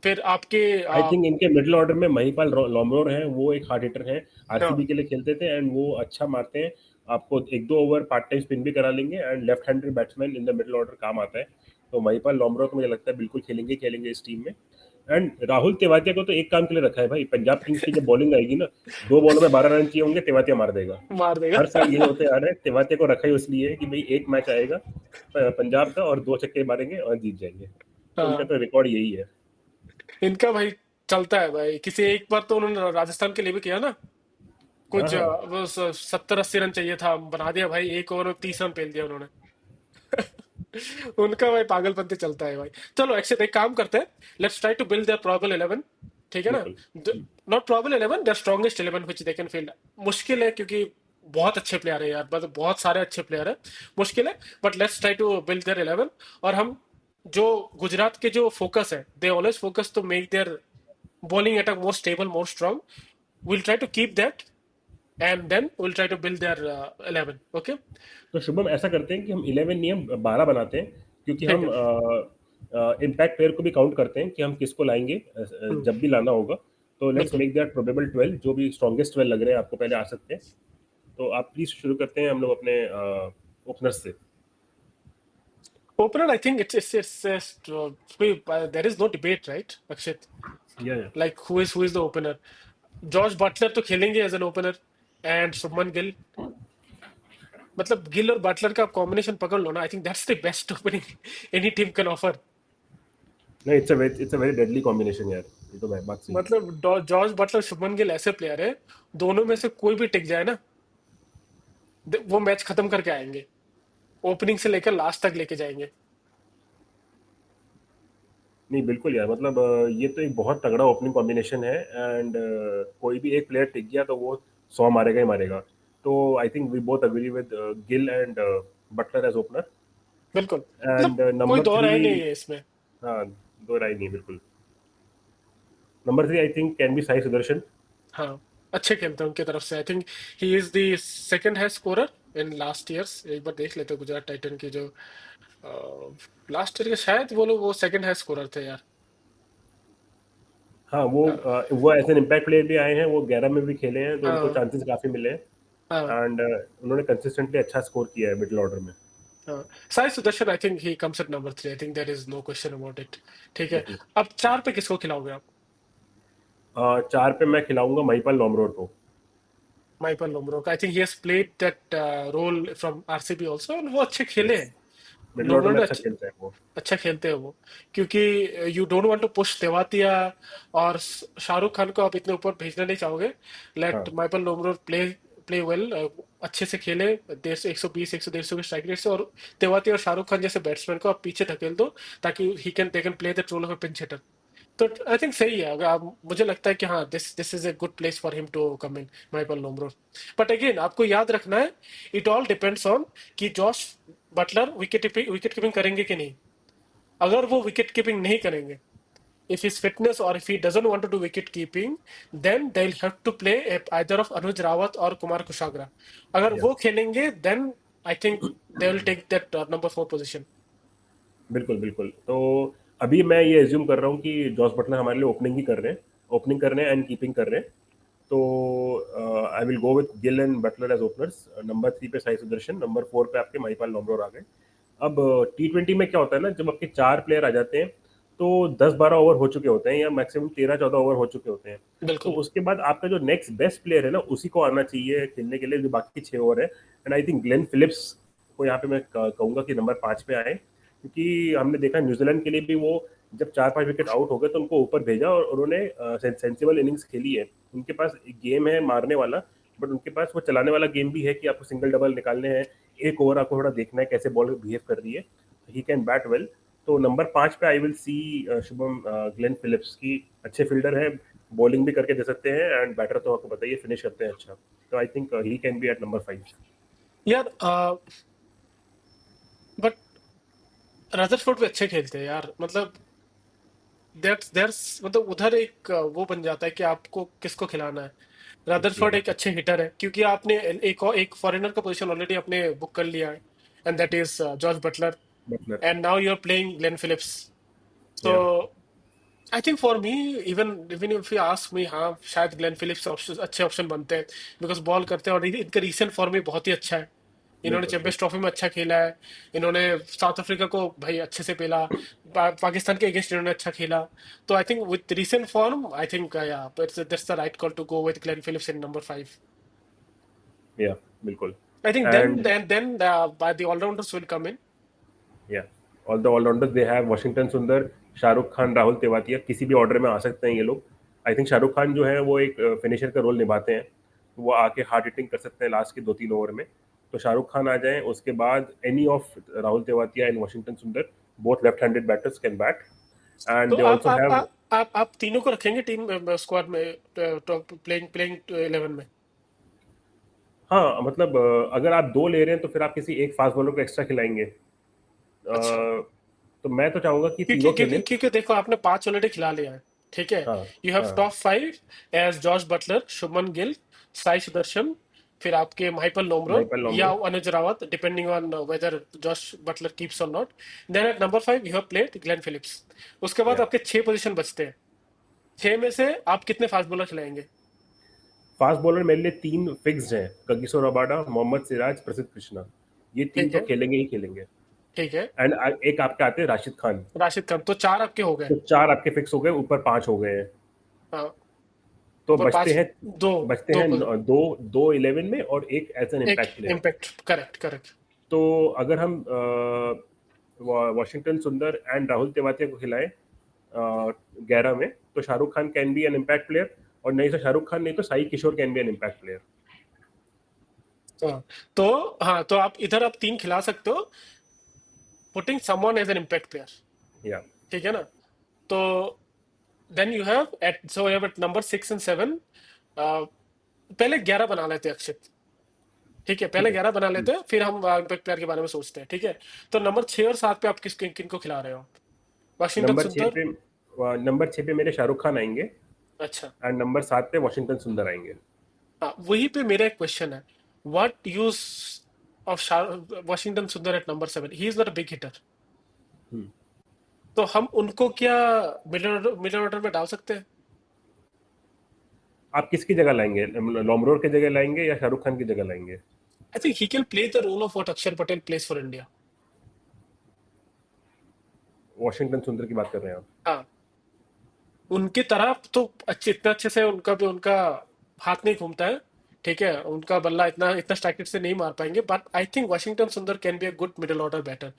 [SPEAKER 2] फिर आपके
[SPEAKER 1] आई थिंक इनके मिडिल ऑर्डर में महिपाल लोमरोर हैं, वो एक हार्ड हिटर हैं,
[SPEAKER 2] हाँ,
[SPEAKER 1] आरसीबी के लिए खेलते थे एंड वो अच्छा मारते हैं। आपको 1-2 ओवर पार्ट टाइम स्पिन भी करा लेंगे and left handed batsman in the middle order काम आता है। तो महिपाल लोमरोर को मुझे लगता है बिल्कुल खेलेंगे खेलेंगे इस टीम में। एंड राहुल तेवातिया को तो एक काम के लिए रखा है भाई, पंजाब किंग्स की जब बॉलिंग आएगी ना, 2 बॉलों में 12 रन चाहिए होंगे, तेवातिया मार देगा।
[SPEAKER 2] मार देगा।
[SPEAKER 1] हर साल यही होते आ रहा है, तेवातिया को रखा ही इसलिए है कि भाई एक मैच आएगा पंजाब का और 2 छक्के मारेंगे और जीत जाएंगे। तो इनका
[SPEAKER 2] हाँ,
[SPEAKER 1] तो रिकॉर्ड यही है।
[SPEAKER 2] इनका भाई चलता है भाई। किसी एक बार तो उन्होंने राजस्थान के लिए भी किया ना,
[SPEAKER 1] हाँ
[SPEAKER 2] कुछ
[SPEAKER 1] हाँ।
[SPEAKER 2] वो 70 80 रन चाहिए था, बना दिया भाई, 1 ओवर में 30 रन पेल दिया उन्होंने। उनका भाई पागलपंती चलता है भाई। चलो एक्चुअली एक काम करते हैं, let's try to build their probable 11, ठीक है ना?
[SPEAKER 1] बिल्कुल।
[SPEAKER 2] Not probable 11, their strongest 11 which they can field. मुश्किल है क्योंकि बहुत अच्छे प्लेयर है यार, मतलब बहुत सारे अच्छे प्लेयर है, मुश्किल है, but let's try to build their 11। और हम जो गुजरात के जो फोकस है, they always focus to make their bowling attack more stable, more strong. We'll try to keep that, and then we'll try to build their 11. Okay,
[SPEAKER 1] तो शुभम ऐसा करते हैं कि हम 11 नहीं, हम 12 बनाते हैं, क्योंकि
[SPEAKER 2] ठीक
[SPEAKER 1] हम
[SPEAKER 2] है।
[SPEAKER 1] इम्पैक्ट प्लेयर को भी काउंट करते हैं कि हम किसको लाएंगे
[SPEAKER 2] हम्म,
[SPEAKER 1] जब भी लाना होगा। तो लेट्स
[SPEAKER 2] बिल्कुल।
[SPEAKER 1] मेक दैट प्रोबेबल 12, जो भी स्ट्रॉन्गेस्ट 12 लग रहे हैं आपको पहले आ सकते हैं। तो आप प्लीज शुरू करते हैं हम लोग अपने ओपनर्स से।
[SPEAKER 2] Opener, I think there is no debate, right, Akshit?
[SPEAKER 1] या
[SPEAKER 2] Like who is the opener? Josh Butler तो खेलेंगे as an opener, and Shubman Gill। मतलब गिल और बटलर का कॉम्बिनेशन पकड़ लो ना, I think that's the best opening any team can offer.
[SPEAKER 1] नहीं, it's a very deadly combination यार, ये तो बात सही है।
[SPEAKER 2] मतलब जॉर्ज बटलर शुभमन गिल ऐसे प्लेयर है, दोनों में से कोई भी टिक जाए ना, वो मैच खत्म करके आएंगे, ओपनिंग से लेकर लास्ट तक लेके जाएंगे।
[SPEAKER 1] नहीं बिल्कुल यार, मतलब ये तो एक बहुत तगड़ा ओपनिंग कॉम्बिनेशन है, एंड कोई भी एक प्लेयर टिक गया तो वो 100 मारेगा ही मारेगा। तो I think we both agree with Gill and Buttler as opener.
[SPEAKER 2] बिल्कुल, मतलब
[SPEAKER 1] एंड
[SPEAKER 2] कोई
[SPEAKER 1] नंबर
[SPEAKER 2] दो
[SPEAKER 1] थ्री,
[SPEAKER 2] राय नहीं है इसमें।
[SPEAKER 1] हाँ, दो राय नहीं बिल्कुल। Number 3 I think can be Sai Sudarshan.
[SPEAKER 2] हाँ, अच्छे खेलते हैं उनकी तरफ से। आई think he is the second highest scorer in last years. एक बार देख लेते हैं गुजरात टाइटन की जो लास्ट ईयर के, शायद वो लोग वो सेकंड हाईएस्ट स्कोरर थे यार।
[SPEAKER 1] हाँ,
[SPEAKER 2] हाँ
[SPEAKER 1] वो एज एन इम्पैक्ट प्लेयर भी आए हैं, वो 11 में भी खेले हैं, तो उनको
[SPEAKER 2] हाँ
[SPEAKER 1] चांसेस काफ़ी मिले हैं।
[SPEAKER 2] हाँ
[SPEAKER 1] एंड उन्होंने कंसिस्टेंटली अच्छा स्कोर किया है मिडिल ऑर्डर में।
[SPEAKER 2] हाँ। Sai Sudharsan, I think he comes at number 3, I think there is no question about it. ठीक है,
[SPEAKER 1] बिल्कुल।
[SPEAKER 2] अब 4 पे किसको खिलाओगे आप?
[SPEAKER 1] 4 पे मैं खिलाऊंगा महिपाल नॉमरोड को।
[SPEAKER 2] Mahipal Lomror, I think he has played that role from RCB also, और वो अच्छे खेले
[SPEAKER 1] यस,
[SPEAKER 2] हैं।
[SPEAKER 1] मिडिल ऑर्डर
[SPEAKER 2] लोमरोक
[SPEAKER 1] में
[SPEAKER 2] ने
[SPEAKER 1] अच्छा खेलता है वो।
[SPEAKER 2] अच्छा खेलते हैं वो, क्योंकि you don't want to push Tewatia और शाहरुख खान को आप इतने ऊपर भेजना नहीं चाहोगे। लेट
[SPEAKER 1] हाँ
[SPEAKER 2] माइपल लोमरोक प्ले प्ले वेल, अच्छे से खेले, 120 100 150 के स्ट्राइक रेट से, और तेवातिया और शाहरुख खान जैसे बैट्समैन को आप पीछे धकेल दो, ताकि he can they can play the role of a pinch hitter. तो आई थिंक सही है, अगर आप, मुझे लगता है कि हाँ, this this is a good place for him to come in, Mahipal Lomror. But again आपको याद रखना है, इट ऑल डिपेंड्स ऑन कि जॉश बटलर विकेट कीपिंग करेंगे कि नहीं। अगर वो विकेट कीपिंग नहीं करेंगे, if his fitness or if he doesn't want to do wicket keeping, then they'll have to play either of Anuj Rawat और कुमार कुशाग्रा। अगर
[SPEAKER 1] या
[SPEAKER 2] वो खेलेंगे, then I think they will take that number 4 position।
[SPEAKER 1] बिल्कुल बिल्कुल। तो अभी मैं ये एज्यूम कर रहा हूँ कि जॉस बटलर हमारे लिए ओपनिंग ही कर रहे हैं, ओपनिंग कर रहे हैं एंड कीपिंग कर रहे हैं। तो I will go with Gill and Buttler as openers. Number 3 पे साई सुदर्शन, नंबर 4 पे आपके महिपाल नॉमरोर आ गए। अब T20 में क्या होता है ना, जब आपके 4 प्लेयर आ जाते हैं तो 10-12 ओवर हो चुके होते हैं, या मैक्सिमम 13-14 ओवर हो चुके होते हैं। तो
[SPEAKER 2] बिल्कुल।
[SPEAKER 1] उसके बाद आपका जो नेक्स्ट बेस्ट प्लेयर है ना, उसी को आना चाहिए खेलने के लिए, जो बाकी 6 ओवर है। And I think Glenn Phillips को यहाँ पे मैं कहूंगा कि नंबर 5 पे आए, क्योंकि हमने देखा न्यूजीलैंड के लिए भी वो जब 4-5 विकेट आउट हो गए तो उनको ऊपर भेजा, और उन्होंने सेंसिबल इनिंग्स खेली है। उनके पास एक गेम है मारने वाला, बट उनके पास वो चलाने वाला गेम भी है कि आपको सिंगल डबल निकालने हैं, एक ओवर आपको थोड़ा देखना है कैसे बॉल बिहेव कर रही है। He can bat well. तो नंबर 5 पे I will see Shubham Glenn Phillips की। अच्छे फील्डर है, बॉलिंग भी करके दे सकते हैं, एंड बैटर तो आपको बताइए फिनिश करते हैं अच्छा। तो I think he can be at number 5।
[SPEAKER 2] यार बट रदरफोर्ड भी अच्छे खेलते हैं यार, मतलब दैट्स मतलब उधर एक वो बन जाता है कि आपको किसको खिलाना है।
[SPEAKER 1] ये
[SPEAKER 2] रदरफोर्ड
[SPEAKER 1] बात
[SPEAKER 2] एक
[SPEAKER 1] है।
[SPEAKER 2] अच्छे हिटर है, क्योंकि आपने एक फॉरेनर का पोजीशन ऑलरेडी आपने बुक कर लिया है, and that is George Buttler.
[SPEAKER 1] Buttler.
[SPEAKER 2] And now you are playing Glenn Phillips. तो
[SPEAKER 1] yeah
[SPEAKER 2] I think for me, even even if you ask me, हाँ शायद ग्लेन फिलिप्स ऑप्शन अच्छे ऑप्शन बनते हैं, बिकॉज बॉल करते हैं और इनका रीसेंट फॉर्म भी बहुत ही अच्छा है। इन्होंने
[SPEAKER 1] बिल्कुल
[SPEAKER 2] चैंपियंस
[SPEAKER 1] बिल्कुल।
[SPEAKER 2] ट्रॉफी में अच्छा खेला है, इन्होंने साउथ अफ्रीका को भाई अच्छे से पेला, पाकिस्तान के अगेंस्ट इन्होंने अच्छा खेला। तो I think with recent form, I think yeah that's the right call to go with Glenn Phillips in number 5।
[SPEAKER 1] Yeah बिल्कुल।
[SPEAKER 2] I think
[SPEAKER 1] and
[SPEAKER 2] then by the all-rounders will come in।
[SPEAKER 1] Yeah all the allrounders they have Washington Sundar, Shahrukh Khan, Rahul Tewatia, किसी भी ऑर्डर में आ सकते हैं ये लोग। आई थिंक शाहरुख खान जो है वो एक फिनिशर का रोल निभाते हैं, वो आके हार्ड हिटिंग कर सकते हैं लास्ट के 2-3 ओवर में। तो शाहरुख खान आ जाएं, उसके बाद any of Rahul Tewatia and Washington Sundar, both left handed batters can bat,
[SPEAKER 2] तो
[SPEAKER 1] एंड दे
[SPEAKER 2] आप
[SPEAKER 1] आल्सो
[SPEAKER 2] आप
[SPEAKER 1] हैव।
[SPEAKER 2] आप आप तीनों को रखेंगे टीम स्क्वाड में, टॉप प्लेइंग प्लेइंग 11 में?
[SPEAKER 1] हाँ मतलब अगर आप दो ले रहे हैं तो फिर आप किसी एक फास्ट बॉलर को एक्स्ट्रा खिलाएंगे।
[SPEAKER 2] अच्छा।
[SPEAKER 1] तो मैं तो चाहूंगा कि
[SPEAKER 2] क्योंकि
[SPEAKER 1] तीनों
[SPEAKER 2] क्योंकि
[SPEAKER 1] खेलें।
[SPEAKER 2] क्योंकि देखो, आपने 5 ऑलरेडी खिला लिया है, ठीक है।
[SPEAKER 1] हाँ
[SPEAKER 2] यू हैव
[SPEAKER 1] हाँ।
[SPEAKER 2] Top 5 as Jos Buttler, Shubman Gill, Sai Sudarshan, फिर आपके माइकल नोमरो
[SPEAKER 1] माइकल
[SPEAKER 2] या
[SPEAKER 1] Lomror.
[SPEAKER 2] Anuj Rawat, depending on whether Jos Buttler keeps or not. Then at number 5 you have played Glenn Phillips. उसके बाद
[SPEAKER 1] या
[SPEAKER 2] आपके 6 पोजीशन बचते हैं। 6 में से आप कितने फास्ट बॉलर खिलाएंगे?
[SPEAKER 1] फास्ट बॉलर मेरे लिए तीन फिक्स्ड हैं, कगिसो रबाडा, मोहम्मद सिराज, प्रसिद्ध कृष्णा। ये तीन
[SPEAKER 2] ठीक
[SPEAKER 1] तो
[SPEAKER 2] है।
[SPEAKER 1] खेलेंगे ही खेलेंगे।
[SPEAKER 2] ठीक है।
[SPEAKER 1] एंड एक आपके आते हैं राशिद खान।
[SPEAKER 2] राशिद खान, तो 4 आपके हो गए।
[SPEAKER 1] तो चार आपके फिक्स हो गए, ऊपर पांच हो गए हैं।
[SPEAKER 2] हाँ।
[SPEAKER 1] तो
[SPEAKER 2] ऊपर
[SPEAKER 1] बचते
[SPEAKER 2] 5,
[SPEAKER 1] हैं,
[SPEAKER 2] दो
[SPEAKER 1] बचते
[SPEAKER 2] दो
[SPEAKER 1] हैं दो, दो 11 में और एक एज एन
[SPEAKER 2] एक
[SPEAKER 1] impact player.
[SPEAKER 2] Impact, correct correct.
[SPEAKER 1] तो अगर हम वॉशिंगटन सुंदर एंड राहुल तेवातिया को खिलाएं 11 में, तो Shahrukh Khan can be an impact player, और नहीं तो शाहरुख खान, नहीं तो Sai Kishore can be an impact player.
[SPEAKER 2] हाँ। तो हाँ, तो आप इधर आप 3 खिला सकते हो, putting someone as an impact player.
[SPEAKER 1] या
[SPEAKER 2] ठीक है ना? तो then you have at, so you have at number 6 and 7। पहले 11 बना लेते हैं अक्षित। ठीक है,
[SPEAKER 1] ठीक
[SPEAKER 2] पहले
[SPEAKER 1] है।
[SPEAKER 2] 11 बना लेते हैं, फिर हम इम्पैक्ट प्लेयर के बारे में सोचते हैं, ठीक है। तो नंबर 6 और 7 पे आप किन किन को खिला रहे हो? वाशिंगटन
[SPEAKER 1] नंबर छः
[SPEAKER 2] सुंदर।
[SPEAKER 1] पे नंबर 6 पे मेरे शाहरुख खान आएंगे,
[SPEAKER 2] अच्छा।
[SPEAKER 1] एंड नंबर 7 पे वॉशिंगटन सुंदर आएंगे।
[SPEAKER 2] हाँ, वही पे मेरा एक क्वेश्चन है। What use of Washington Sundar at number 7? He is not a big hitter.
[SPEAKER 1] Hmm.
[SPEAKER 2] तो हम उनको क्या मिडिल ऑर्डर में डाल सकते हैं?
[SPEAKER 1] आप किसकी जगह लाएंगे, लोमरोर की जगह लाएंगे या शाहरुख खान की जगह लाएंगे?
[SPEAKER 2] I think he can play the role of what Axar Patel plays for India.
[SPEAKER 1] Washington Sundar की बात कर रहे हैं आप?
[SPEAKER 2] हाँ, उनकी तरह तो अच्छे, इतना अच्छे से उनका भी उनका हाथ नहीं घूमता है, ठीक है। उनका बल्ला इतना इतना स्ट्राइक रेट से नहीं मार पाएंगे, but I think Washington Sundar can be a good middle order batter.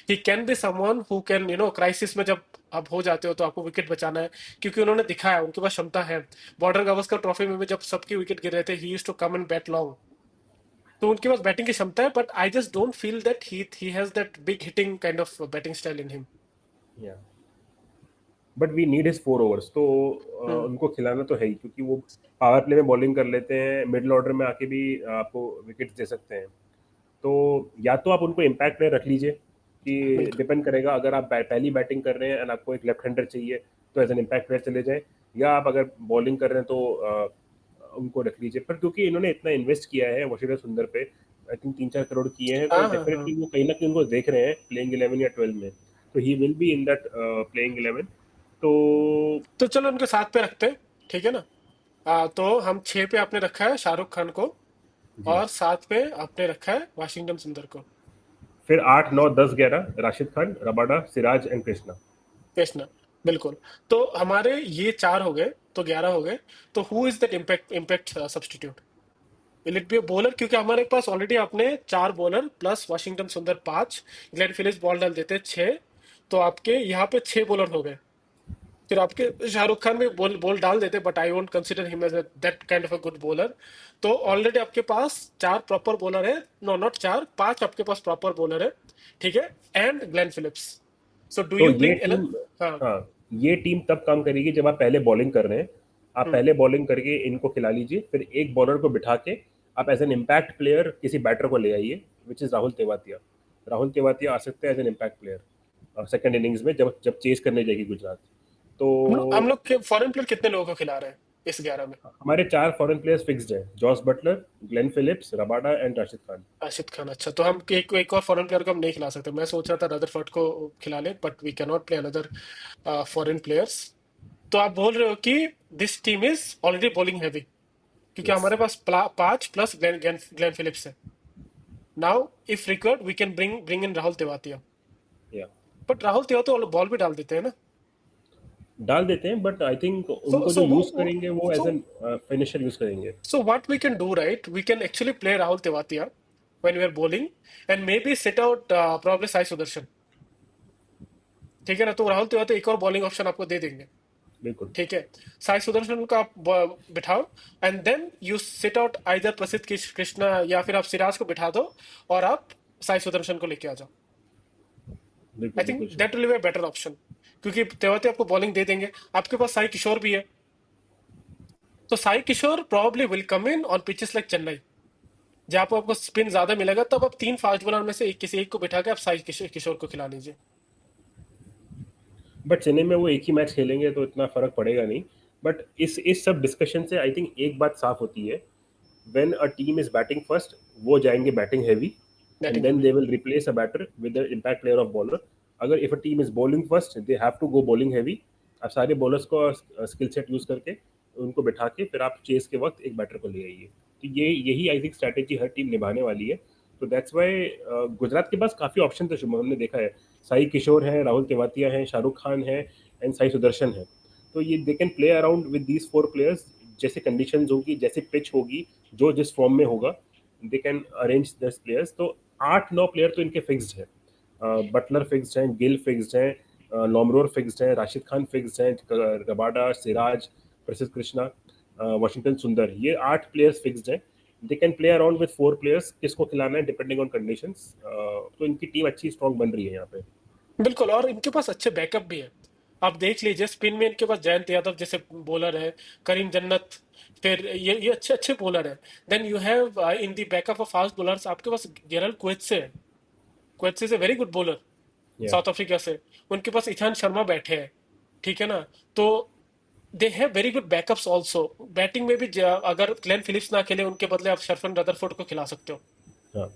[SPEAKER 2] He can be someone who can, crisis में जब आप हो जाते हो तो आपको विकेट बचाना है, क्योंकि उन्होंने दिखाया उनके पास क्षमता है। बॉर्डर गावस्कर ट्रॉफी में भी जब सबकी विकेट गिर रहे थे, he used to come and bat long. तो उनके पास बैटिंग की क्षमता है, but I just don't feel that he has that big hitting kind of batting style in him.
[SPEAKER 1] Yeah but we need his 4 overs, तो
[SPEAKER 2] हम्म।
[SPEAKER 1] उनको खिलाना तो है ही, क्योंकि वो पावर प्ले में बॉलिंग कर लेते हैं, मिडिल ऑर्डर में आके भी आपको विकेट दे सकते हैं। तो या तो आप उनको इम्पैक्ट में रख लीजिए, कि
[SPEAKER 2] बिल्कुल।
[SPEAKER 1] डिपेंड करेगा, अगर आप पहली बैटिंग कर रहे हैं एंड आपको एक लेफ्ट हैंडर चाहिए तो एज एन इम्पैक्ट प्लेयर चले जाएं, या आप अगर बॉलिंग कर रहे हैं तो उनको रख लीजिए। पर क्योंकि इन्होंने इतना इन्वेस्ट किया है वशिंगटन सुंदर पे, आई थिंक 3-4 करोड़ किए हैं, तो
[SPEAKER 2] हाँ हाँ हाँ।
[SPEAKER 1] डेफिनेटली वो कहीं ना कहीं उनको देख रहे हैं प्लेइंग 11 या 12 में, तो he will be in that playing 11। तो
[SPEAKER 2] तो चलो उनके 7 पे रखते हैं, ठीक है ना? तो हम 6 पे आपने रखा है शाहरुख खान को,
[SPEAKER 1] जी,
[SPEAKER 2] और 7 पे आपने रखा है वाशिंगटन सुंदर को।
[SPEAKER 1] फिर 8, 9, 10, 11 राशिद खान, रबाडा, सिराज एंड कृष्णा।
[SPEAKER 2] कृष्णा। बिल्कुल। तो हमारे ये 4 हो गए, तो 11 हो गए। तो who is that impact impact substitute? Will it be bowler? क्योंकि हमारे पास ऑलरेडी आपने 4 बॉलर प्लस वाशिंगटन सुंदर 5, ग्लेन फिलिप्स बॉल डाल देते हैं 6। तो आपके यहाँ पे 6 बॉलर हो गए। फिर आपके शाहरुख खान भी बॉल बॉल डाल देते, but I won't consider him as that kind of a good bowler. तो ऑलरेडी आपके पास 4 प्रॉपर बॉलर है। नो, नॉट 4, 5 आपके पास प्रॉपर बॉलर है, ठीक है। And Glenn Phillips. So do
[SPEAKER 1] तो
[SPEAKER 2] यू
[SPEAKER 1] ये
[SPEAKER 2] ब्रिंग एलन?
[SPEAKER 1] टीम,
[SPEAKER 2] हाँ।
[SPEAKER 1] हाँ, ये टीम तब काम करेगी जब आप पहले बॉलिंग कर रहे हैं। आप
[SPEAKER 2] हम्म।
[SPEAKER 1] पहले बॉलिंग करके इनको खिला लीजिए, फिर एक बॉलर को बिठा के आप एज एन इम्पैक्ट प्लेयर किसी बैटर को ले आइए, विच इज़ राहुल तेवातिया। राहुल तेवातिया आ सकते हैं as an impact player second innings में, जब जब चेस करने जाएगी गुजरात।
[SPEAKER 2] हम
[SPEAKER 1] तो
[SPEAKER 2] लोग के फॉरेन प्लेयर कितने लोगों को खिला रहे हैं इस 11 में?
[SPEAKER 1] हमारे चार फॉरेन प्लेयर्स फिक्स्ड हैं, Jos Buttler, Glenn Phillips, Rabada and Rashid Khan.
[SPEAKER 2] Rashid Khan, अच्छा। तो हम एक और फॉरेन प्लेयर को हम नहीं खिला सकते? मैं सोच रहा था रदरफोर्ड को खिला लें, but we can not play another foreign players. तो आप बोल रहे हो कि this team is already bowling heavy, क्योंकि
[SPEAKER 1] यस।
[SPEAKER 2] हमारे पास 5 प्लस ग्लेन फिलिप्स है। Now if required we can bring in Rahul Tewatia.
[SPEAKER 1] या
[SPEAKER 2] बट राहुल तेवातिया बॉल भी डाल देते हैं ना?
[SPEAKER 1] डाल देते हैं, बट आई थिंक
[SPEAKER 2] सो
[SPEAKER 1] उनको जो
[SPEAKER 2] सो
[SPEAKER 1] यूज करेंगे वो
[SPEAKER 2] so
[SPEAKER 1] as an finisher use करेंगे।
[SPEAKER 2] so what we can do, right? We can actually play Rahul Tewatia when we are bowling, and maybe sit out probably Sai Sudarshan, ठीक है ना? तो राहुल तेवातिया एक और बॉलिंग ऑप्शन आपको दे देंगे।
[SPEAKER 1] बिल्कुल।
[SPEAKER 2] ठीक है, साई सुदर्शन को आप बिठाओ, and then you sit out either Prasidh Krishna, या फिर आप सिराज को बिठा दो और आप साई सुदर्शन को लेके आ जाओ।
[SPEAKER 1] बिल्कुल
[SPEAKER 2] आई थिंक
[SPEAKER 1] बिल्कुल sure।
[SPEAKER 2] That will be better option, क्योंकि तेवती आपको बॉलिंग दे देंगे, आपके पास साई किशोर भी है। तो Sai Kishore probably will come in on pitches like Chennai, जहां पर आपको स्पिन ज्यादा मिलेगा, तब आप तीन फास्ट बॉलर में से किसी एक को बिठा के आप साई किशोर को खिला लीजिए।
[SPEAKER 1] बट चेन्नई में वो एक ही मैच खेलेंगे तो इतना फर्क पड़ेगा नहीं। बट इस सब डिस्कशन से आई थिंक एक बात साफ होती है, when a team is batting first, वो जाएंगे batting heavy, and
[SPEAKER 2] batting
[SPEAKER 1] then
[SPEAKER 2] heavy.
[SPEAKER 1] They will replace a batter with the impact player of bowler. अगर if a team is bowling first, they have to go bowling heavy. आप सारे बॉलर्स को स्किल सेट यूज करके उनको बिठा के फिर आप चेस के वक्त एक बैटर को ले आइए। तो ये यही I think strategy her team निभाने वाली है। तो दैट्स वाई गुजरात के पास काफी ऑप्शन थे शुभम, हमने देखा है। साई किशोर हैं, राहुल तेवातिया हैं, शाहरुख खान है, एंड साई सुदर्शन है। तो ये दे can play around with these four players. जैसे कंडीशंस होगी, जैसे पिच होगी, जो जिस फॉर्म में होगा, दे कैन अरेंज दस प्लेयर्स। तो 8-9 प्लेयर तो इनके फिक्स्ड है। बटलर फिक्स्ड हैं, गिल फिक्स्ड हैं, नॉमरोर फिक्स्ड हैं, राशिद खान फिक्स्ड हैं, रबाडा, सिराज, प्रसिद्ध कृष्णा, वाशिंगटन सुंदर, ये 8 प्लेयर्स फिक्स्ड हैं। दे can play around with 4 players, किसको खिलाना है डिपेंडिंग ऑन कंडीशंस। तो इनकी टीम अच्छी स्ट्रॉन्ग बन रही है यहाँ पे।
[SPEAKER 2] बिल्कुल, और इनके पास अच्छे बैकअप भी है। आप देख लीजिए, स्पिन में इनके पास जयंत यादव जैसे बॉलर है, करीम जन्नत, फिर ये अच्छे अच्छे बॉलर है। Then you have in the backup of fast bowlers, आपके पास गेरल क्वेत्से है। Coetzee is a very good bowler,
[SPEAKER 1] yeah
[SPEAKER 2] South Africa से। उनके पास ईशान शर्मा बैठे हैं, ठीक है ना। तो they have very good backups also. Batting में भी अगर ग्लेन फिलिप्स ना खेले, उनके बदले आप शर्फन रदरफोर्ड को खिला सकते हो।
[SPEAKER 1] हाँ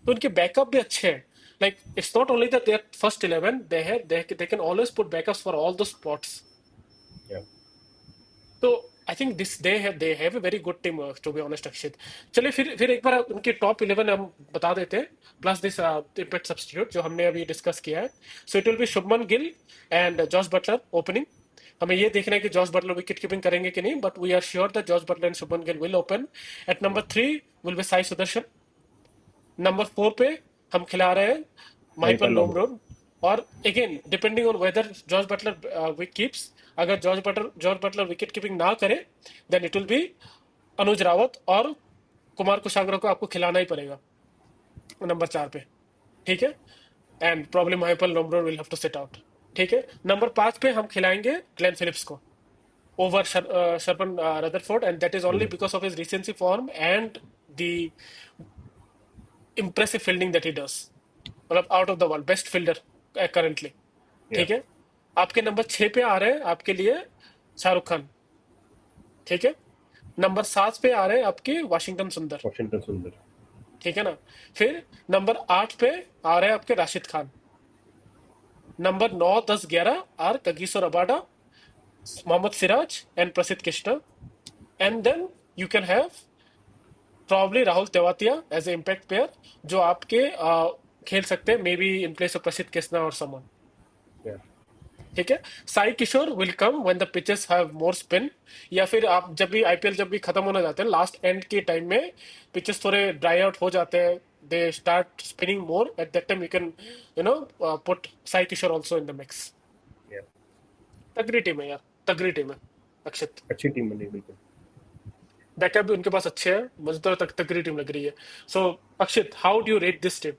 [SPEAKER 2] तो उनके बैकअप भी अच्छे हैं। Like it's not only that their first 11, they can always put backups for all the spots.
[SPEAKER 1] या
[SPEAKER 2] तो I think they have a very good team, to be honest Akshit. चलिए फिर एक बार उनके टॉप 11 हम बता देते हैं, प्लस दिस इम्पैक्ट सब्स्टिट्यूट जो हमने अभी डिस्कस किया है। So it will be Shubman Gill and Jos Buttler opening. हमें ये देखना है कि जॉस बटलर विकेट कीपिंग करेंगे कि नहीं, but we are sure that Jos Buttler and Shubman Gill will open. At number 3 will be Sai Sudharsan. Number 4 पे हम खिला रहे हैं माइपल
[SPEAKER 1] महिपाल नॉमरो।
[SPEAKER 2] लोमरोन। और again depending on whether George Buttler keeps, अगर जॉर्ज बटलर विकेट कीपिंग ना करे, then it will be Anuj Rawat और कुमार कुशाग्र को आपको खिलाना ही पड़ेगा नंबर 4 पे। ठीक है, and probably Mahipal Lomror will have to sit out. ठीक है, नंबर 5 पे हम खिलाएंगे ग्लेन फिलिप्स को over Sherfane Rutherford, and that is only because of his recency form and the impressive fielding that he does। मतलब out of the world best fielder currently.
[SPEAKER 1] Yeah
[SPEAKER 2] ठीक है, आपके नंबर 6 पे आ रहे हैं आपके लिए शाहरुख खान। ठीक है, नंबर 7 पे आ रहे हैं आपके वाशिंगटन सुंदर।
[SPEAKER 1] वाशिंगटन सुंदर।
[SPEAKER 2] ठीक है ना। फिर नंबर 8 पे आ रहे हैं आपके Rashid Khan. Number 9, 10, 11 are Kagiso Rabada, Mohammed Siraj and Prasidh Krishna. And then you can have probably Rahul Tewatia as a impact player, जो आपके खेल सकते हैं मे be in place of Prasidh Krishna और समन।
[SPEAKER 1] या
[SPEAKER 2] ठीक है, Sai Kishore will come when the pitches have more spin, या फिर आप जब भी आईपीएल जब भी खत्म होने जाते हैं लास्ट एंड के टाइम में, पिचेस थोड़े ड्राई आउट हो जाते हैं, they start spinning more, at that time you can put Sai Kishore also in the mix.
[SPEAKER 1] या
[SPEAKER 2] तगड़ी टीम है यार, तगड़ी टीम है अक्षित।
[SPEAKER 1] अच्छी टीम बनी बिल्कुल।
[SPEAKER 2] बैकअप भी उनके पास अच्छे हैं, मुझे तो तगड़ी टीम लग रही है। So Akshit, how do you rate this team?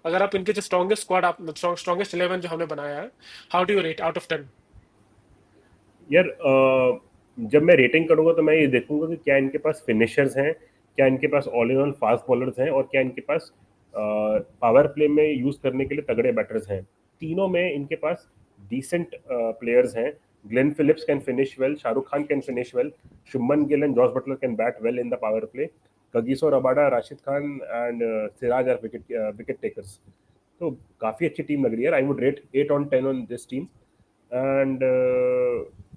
[SPEAKER 2] अगर आप इनके जो स्ट्रॉन्गेस्ट स्क्वाड, आप स्ट्रॉन्गेस्ट 11 जो हमने बनाया है, how do you rate out of 10?
[SPEAKER 1] यार जब मैं रेटिंग करूंगा तो मैं ये देखूंगा कि क्या इनके पास फिनिशर्स हैं, क्या इनके पास all in all fast bowlers हैं, और क्या इनके पास पावर प्ले में यूज करने के लिए तगड़े बैटर्स हैं। तीनों में इनके पास डिसेंट प्लेयर्स हैं। Glenn Phillips can finish well, Shahrukh Khan can finish well, Shubman Gill and Jos Buttler can bat well in the power play, Kagiso Rabada, Rashid Khan and Siraj are wicket takers. तो काफ़ी अच्छी टीम लग रही है। I would rate 8/10 on this team. And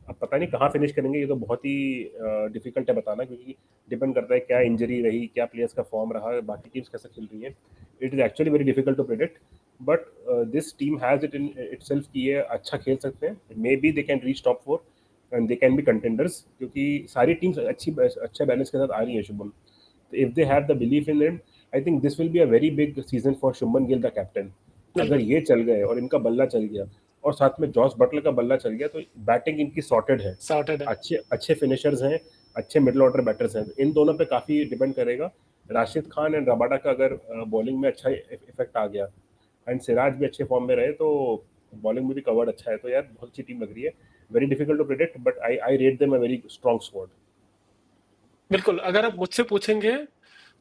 [SPEAKER 1] अब पता नहीं कहाँ फिनिश करेंगे, ये तो बहुत ही डिफिकल्ट है बताना, क्योंकि डिपेंड करता है क्या इंजरी रही, क्या प्लेयर्स का फॉर्म रहा, बाकी टीम्स कैसे खेल रही हैं। It is actually very difficult to predict. But this team has it in itself कि ये अच्छा खेल सकते हैं। May be they can reach top 4 and they can be contenders, क्योंकि सारी टीम्स अच्छे बैलेंस के साथ आ रही हैं शुभम। तो if they have the belief in it, I think this will be a very big season for Shubman Gill the captain. अगर
[SPEAKER 2] बिल्कुल।
[SPEAKER 1] ये चल गए और इनका बल्ला चल गया, और साथ में जॉस बटलर का बल्ला चल गया तो बैटिंग इनकी सॉर्टेड है,
[SPEAKER 2] सॉर्टेड है।
[SPEAKER 1] अच्छे अच्छे फिनिशर्स हैं, अच्छे मिडिल ऑर्डर बैटर्स हैं, इन दोनों पे काफ़ी डिपेंड करेगा। राशिद खान एंड रबाडा का अगर बॉलिंग में अच्छा इफेक्ट आ गया एंड सिराज भी अच्छे फॉर्म में रहे तो बॉलिंग में भी कवर्ड अच्छा है, तो यार बहुत अच्छी टीम लग रही है। Very difficult to predict but I rate them a very strong squad.
[SPEAKER 2] बिल्कुल, अगर आप मुझसे पूछेंगे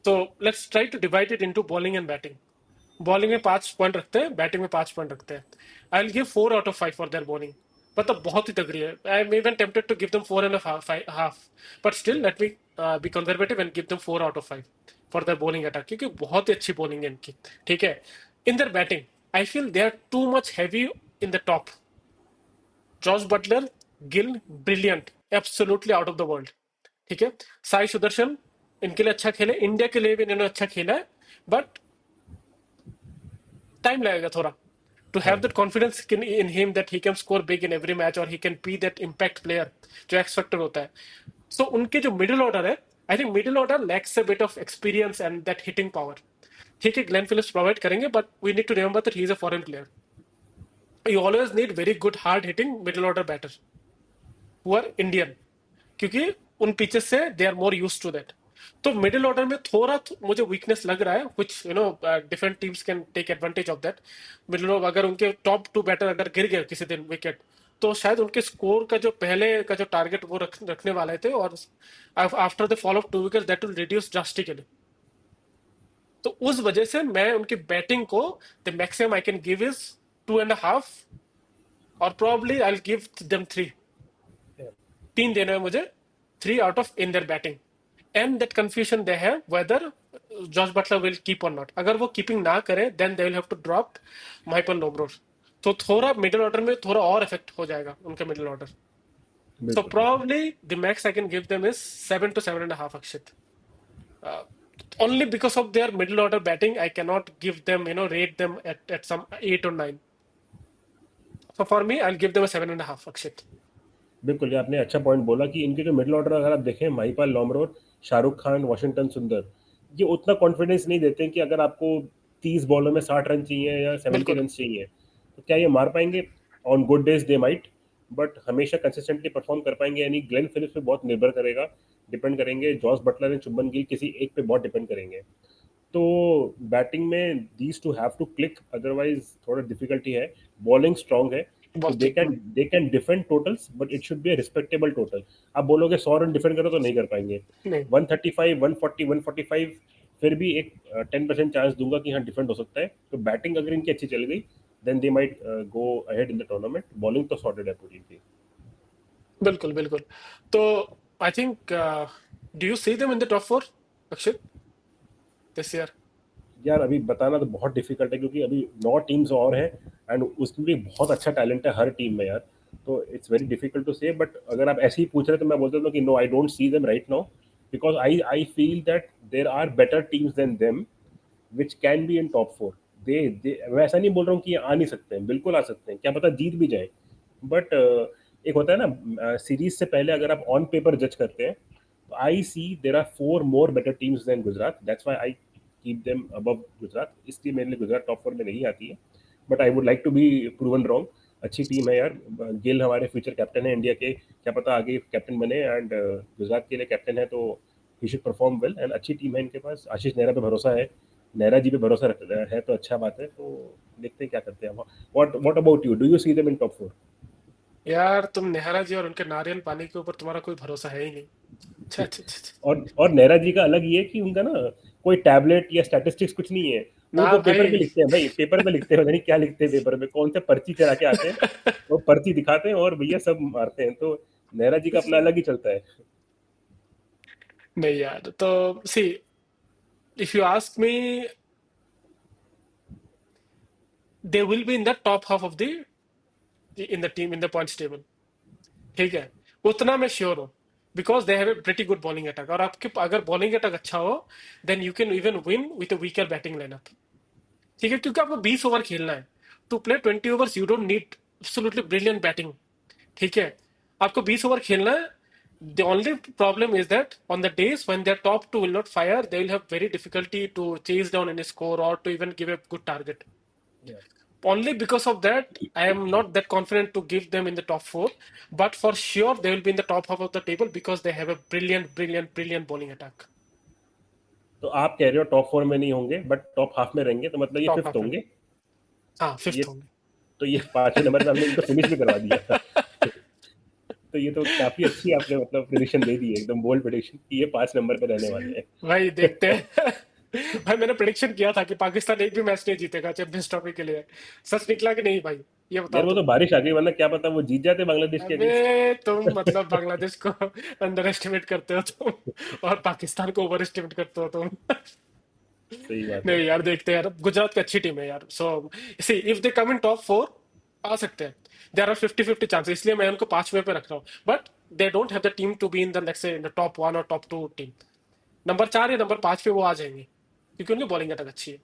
[SPEAKER 2] तो let's try to divide it into bowling and batting. Bowling में 5 पॉइंट रखते हैं, बैटिंग में 5 पॉइंट रखते हैं। I will give 4 out of 5 for their bowling. मतलब बहुत ही तगड़ी है। I am even tempted to give them 4.5, but still let me be conservative and give them 4 out of 5 for their bowling attack, क्योंकि बहुत ही अच्छी बॉलिंग है इनकी। ठीक है। In their batting I feel they are too much heavy in the top. Jos Buttler, Gill, brilliant, absolutely out of the world. ठीक है। साई सुदर्शन इनके लिए अच्छा खेले, इंडिया के लिए भी इन्होंने अच्छा खेला है, बट टाइम लगेगा थोड़ा to have
[SPEAKER 1] हाँ
[SPEAKER 2] that confidence in him that he can score big in every match or he can be that impact player जो एक्स फैक्टर होता है। सो उनके जो मिडिल ऑर्डर है, I think middle order lacks a bit of experience and that hitting power. ठीक है, ग्लेन फिलिप्स प्रोवाइड करेंगे, but we need to remember that he is a foreign player. You always need very good hard hitting middle order batter who are Indian, क्योंकि उन पिचेस से they are more use to that. तो मिडिल ऑर्डर में थोड़ा मुझे वीकनेस लग रहा है, कुछ different teams can take advantage of that. Middle अगर उनके टॉप 2 बैटर अगर गिर गए किसी दिन विकेट, तो शायद उनके स्कोर का जो पहले का जो टारगेट वो रखने वाले थे, और after the fall of 2 wicket that will reduce drastically. तो उस वजह से मैं उनकी बैटिंग को the maximum I can give is 2.5, और probably I will give them 3। 3 देना है मुझे, 3 out of in their batting. And that confusion they have whether Jos Buttler will keep और नॉट। अगर वो कीपिंग ना करे then they will have to drop माइपल लोब्रोर। तो थोड़ा मिडिल ऑर्डर में थोड़ा और इफेक्ट हो जाएगा उनका मिडिल ऑर्डर। सो
[SPEAKER 1] बिल्कुल बिल्कुल।
[SPEAKER 2] Probably the max I can give them is 7 to 7.5, Akshit. Only because of their middle order batting, I cannot give them, rate them at some 8 or 9. So for me, I'll give them a 7.5, Akshit.
[SPEAKER 1] बिल्कुल, ये आपने अच्छा पॉइंट बोला कि इनके जो मिडिल ऑर्डर अगर आप देखें, महिपाल लॉमरोर, शाहरुख खान, वॉशिंगटन सुंदर, ये उतना कॉन्फिडेंस नहीं देते हैं कि अगर आपको 30 बॉलों में 60 रन चाहिए या 70
[SPEAKER 2] बिल्कुल
[SPEAKER 1] रन चाहिए तो क्या ये मार पाएंगे? On good days they might, but हमेशा कंसिस्टेंटली परफॉर्म कर पाएंगे यानी ग्लेन फिलिप्स पे बहुत निर्भर करेगा, डिपेंड करेंगे, Jos Buttler and Shubman Gill किसी एक पे बहुत डिपेंड करेंगे। तो बैटिंग में these two have to click, otherwise थोड़ा डिफिकल्टी है। बॉलिंग स्ट्रांग है तो
[SPEAKER 2] बहुत
[SPEAKER 1] they
[SPEAKER 2] he
[SPEAKER 1] can they can defend totals but it should be a respectable total. आप बोलोगे 100 रन डिफेंड करो तो नहीं कर पाएंगे।
[SPEAKER 2] नहीं।
[SPEAKER 1] 135 140 145 फिर भी एक 10% चांस दूंगा कि हाँ डिफेंड हो सकता है। तो बैटिंग अगर इनकी अच्छी चल गई then they might go ahead in the tournament. Bowling तो सॉर्टेड है पूरी इनकी।
[SPEAKER 2] बिल्कुल बिल्कुल। तो I think do you see them in the top 4, Akshit, this year?
[SPEAKER 1] यार अभी बताना तो बहुत डिफिकल्ट है क्योंकि अभी 9 टीम्स और हैं एंड उसमें भी बहुत अच्छा टैलेंट है हर टीम में यार। तो इट्स वेरी डिफिकल्ट टू से, बट अगर आप ऐसे ही पूछ रहे तो मैं बोलता हूँ कि no, I don't see them right now because I feel that there are better teams than them which can be in top 4। They मैं ऐसा नहीं बोल रहा हूँ कि ये आ नहीं सकते हैं, बिल्कुल आ सकते हैं, क्या पता जीत भी जाए। बट एक होता है ना सीरीज से पहले अगर आप ऑन पेपर जज करते हैं तो I see there are 4 more better teams than Gujarat, that's why I keep them above Gujarat. इसलिए मेरे लिए गुजरात टॉप 4 में नहीं आती है, but I would like to be proven wrong. अच्छी टीम है यार, गिल हमारे फ्यूचर कैप्टन है इंडिया के, क्या पता आगे कैप्टन बने एंड गुजरात के लिए कैप्टन है तो he should perform well. And अच्छी टीम है इनके पास, आशीष नेहरा पे भरोसा है, नेहरा जी पे भरोसा है तो अच्छा बात है। तो देखते हैं क्या करते हैं। What about you, do you see them in top 4?
[SPEAKER 2] यार तुम नेहरा जी और उनके नारियल पानी के ऊपर तुम्हारा कोई भरोसा है ही नहीं। अच्छा अच्छा अच्छा अच्छा।
[SPEAKER 1] और नेहरा जी का अलग ये है कि उनका ना कोई टैबलेट या स्टैटिस्टिक्स कुछ नहीं है। वो
[SPEAKER 2] ना
[SPEAKER 1] तो पेपर पे
[SPEAKER 2] भाई।
[SPEAKER 1] लिखते हैं भाई, पेपर पे लिखते हैं, पता नहीं क्या लिखते हैं पेपर में, कौन से पर्ची चढ़ा के आते हैं, वो पर्ची दिखाते हैं और भैया सब मारते हैं। तो नेहरा जी का अपना अलग ही चलता है।
[SPEAKER 2] नहीं यार, तो see, if you ask me, they will be in the top half of the in the team in the points table. ठीक है, उतना मैं श्योर हूँ, because they have a pretty good bowling attack, और आपके अगर बॉलिंग अटैक अच्छा हो then you can even win with a weaker batting lineup. ठीक है, क्योंकि आपको 20 ओवर खेलना है। To play 20 overs you don't need absolutely brilliant batting. ठीक है, आपको 20 ओवर खेलना है। The only problem is that on the days when their top two will not fire, they will have very difficulty to chase down any score or to even give a good target. Only because of that, I am not that confident to give them in the top 4. But for sure, they will be in the top half of the table because they have a brilliant bowling attack.
[SPEAKER 1] तो आप कह रहे हो टॉप 4 में नहीं होंगे बट टॉप हाफ में रहेंगे, तो मतलब ये
[SPEAKER 2] टॉप
[SPEAKER 1] फिफ्थ
[SPEAKER 2] हाफ में,
[SPEAKER 1] होंगे।
[SPEAKER 2] हाँ,
[SPEAKER 1] ये
[SPEAKER 2] 5th होंगे।
[SPEAKER 1] तो ये 5वें नंबर पे हमने इनको फिनिश भी करवा दिया। तो ये तो काफी अच्छी आपने मतलब प्रेडिक्शन दे दी है, एकदम बोल्ड प्रेडिक्शन कि ये 5 नंबर पे रहने वाले हैं।
[SPEAKER 2] भाई देखते हैं। भाई मैंने प्रेडिक्शन किया था कि पाकिस्तान एक भी मैच नहीं जीतेगा चैंपियंस ट्रॉफी के लिए। सच निकला कि नहीं भाई, ये बताओ
[SPEAKER 1] यार वो तो
[SPEAKER 2] तुम।
[SPEAKER 1] बारिश आ गई, वरना क्या पता वो जीत जाते बांग्लादेश के अगेंस्ट।
[SPEAKER 2] अबे तुम मतलब बांग्लादेश को अंडर एस्टिमेट करते हो तुम, और पाकिस्तान को ओवर एस्टिमेट करते हो तुम।
[SPEAKER 1] सही बात है।
[SPEAKER 2] नहीं यार, देखते हैं यार, गुजरात की अच्छी टीम है यार। सो see if they come in top 4 आ सकते हैं। देयर आर 50-50 चांसेस, इसलिए मैं उनको 5वें पे रख रहा हूँ। But they don't have the team to be in the let's say in the top 1 और टॉप 2 टीम। नंबर 4 या नंबर 5 पे वो आ जाएंगे क्योंकि उनकी बॉलिंग अटैक अच्छी है।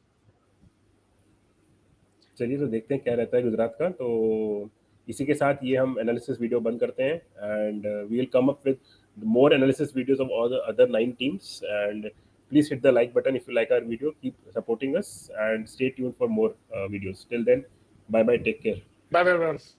[SPEAKER 1] चलिए तो देखते हैं क्या रहता है गुजरात का। तो इसी के साथ ये हम एनालिसिस वीडियो बंद करते हैं, and we will come up with more analysis videos of all the other 9 teams, and please hit the like button if you like our video, keep supporting us, and stay tuned for more videos. Till then, bye bye, take care.
[SPEAKER 2] Bye bye.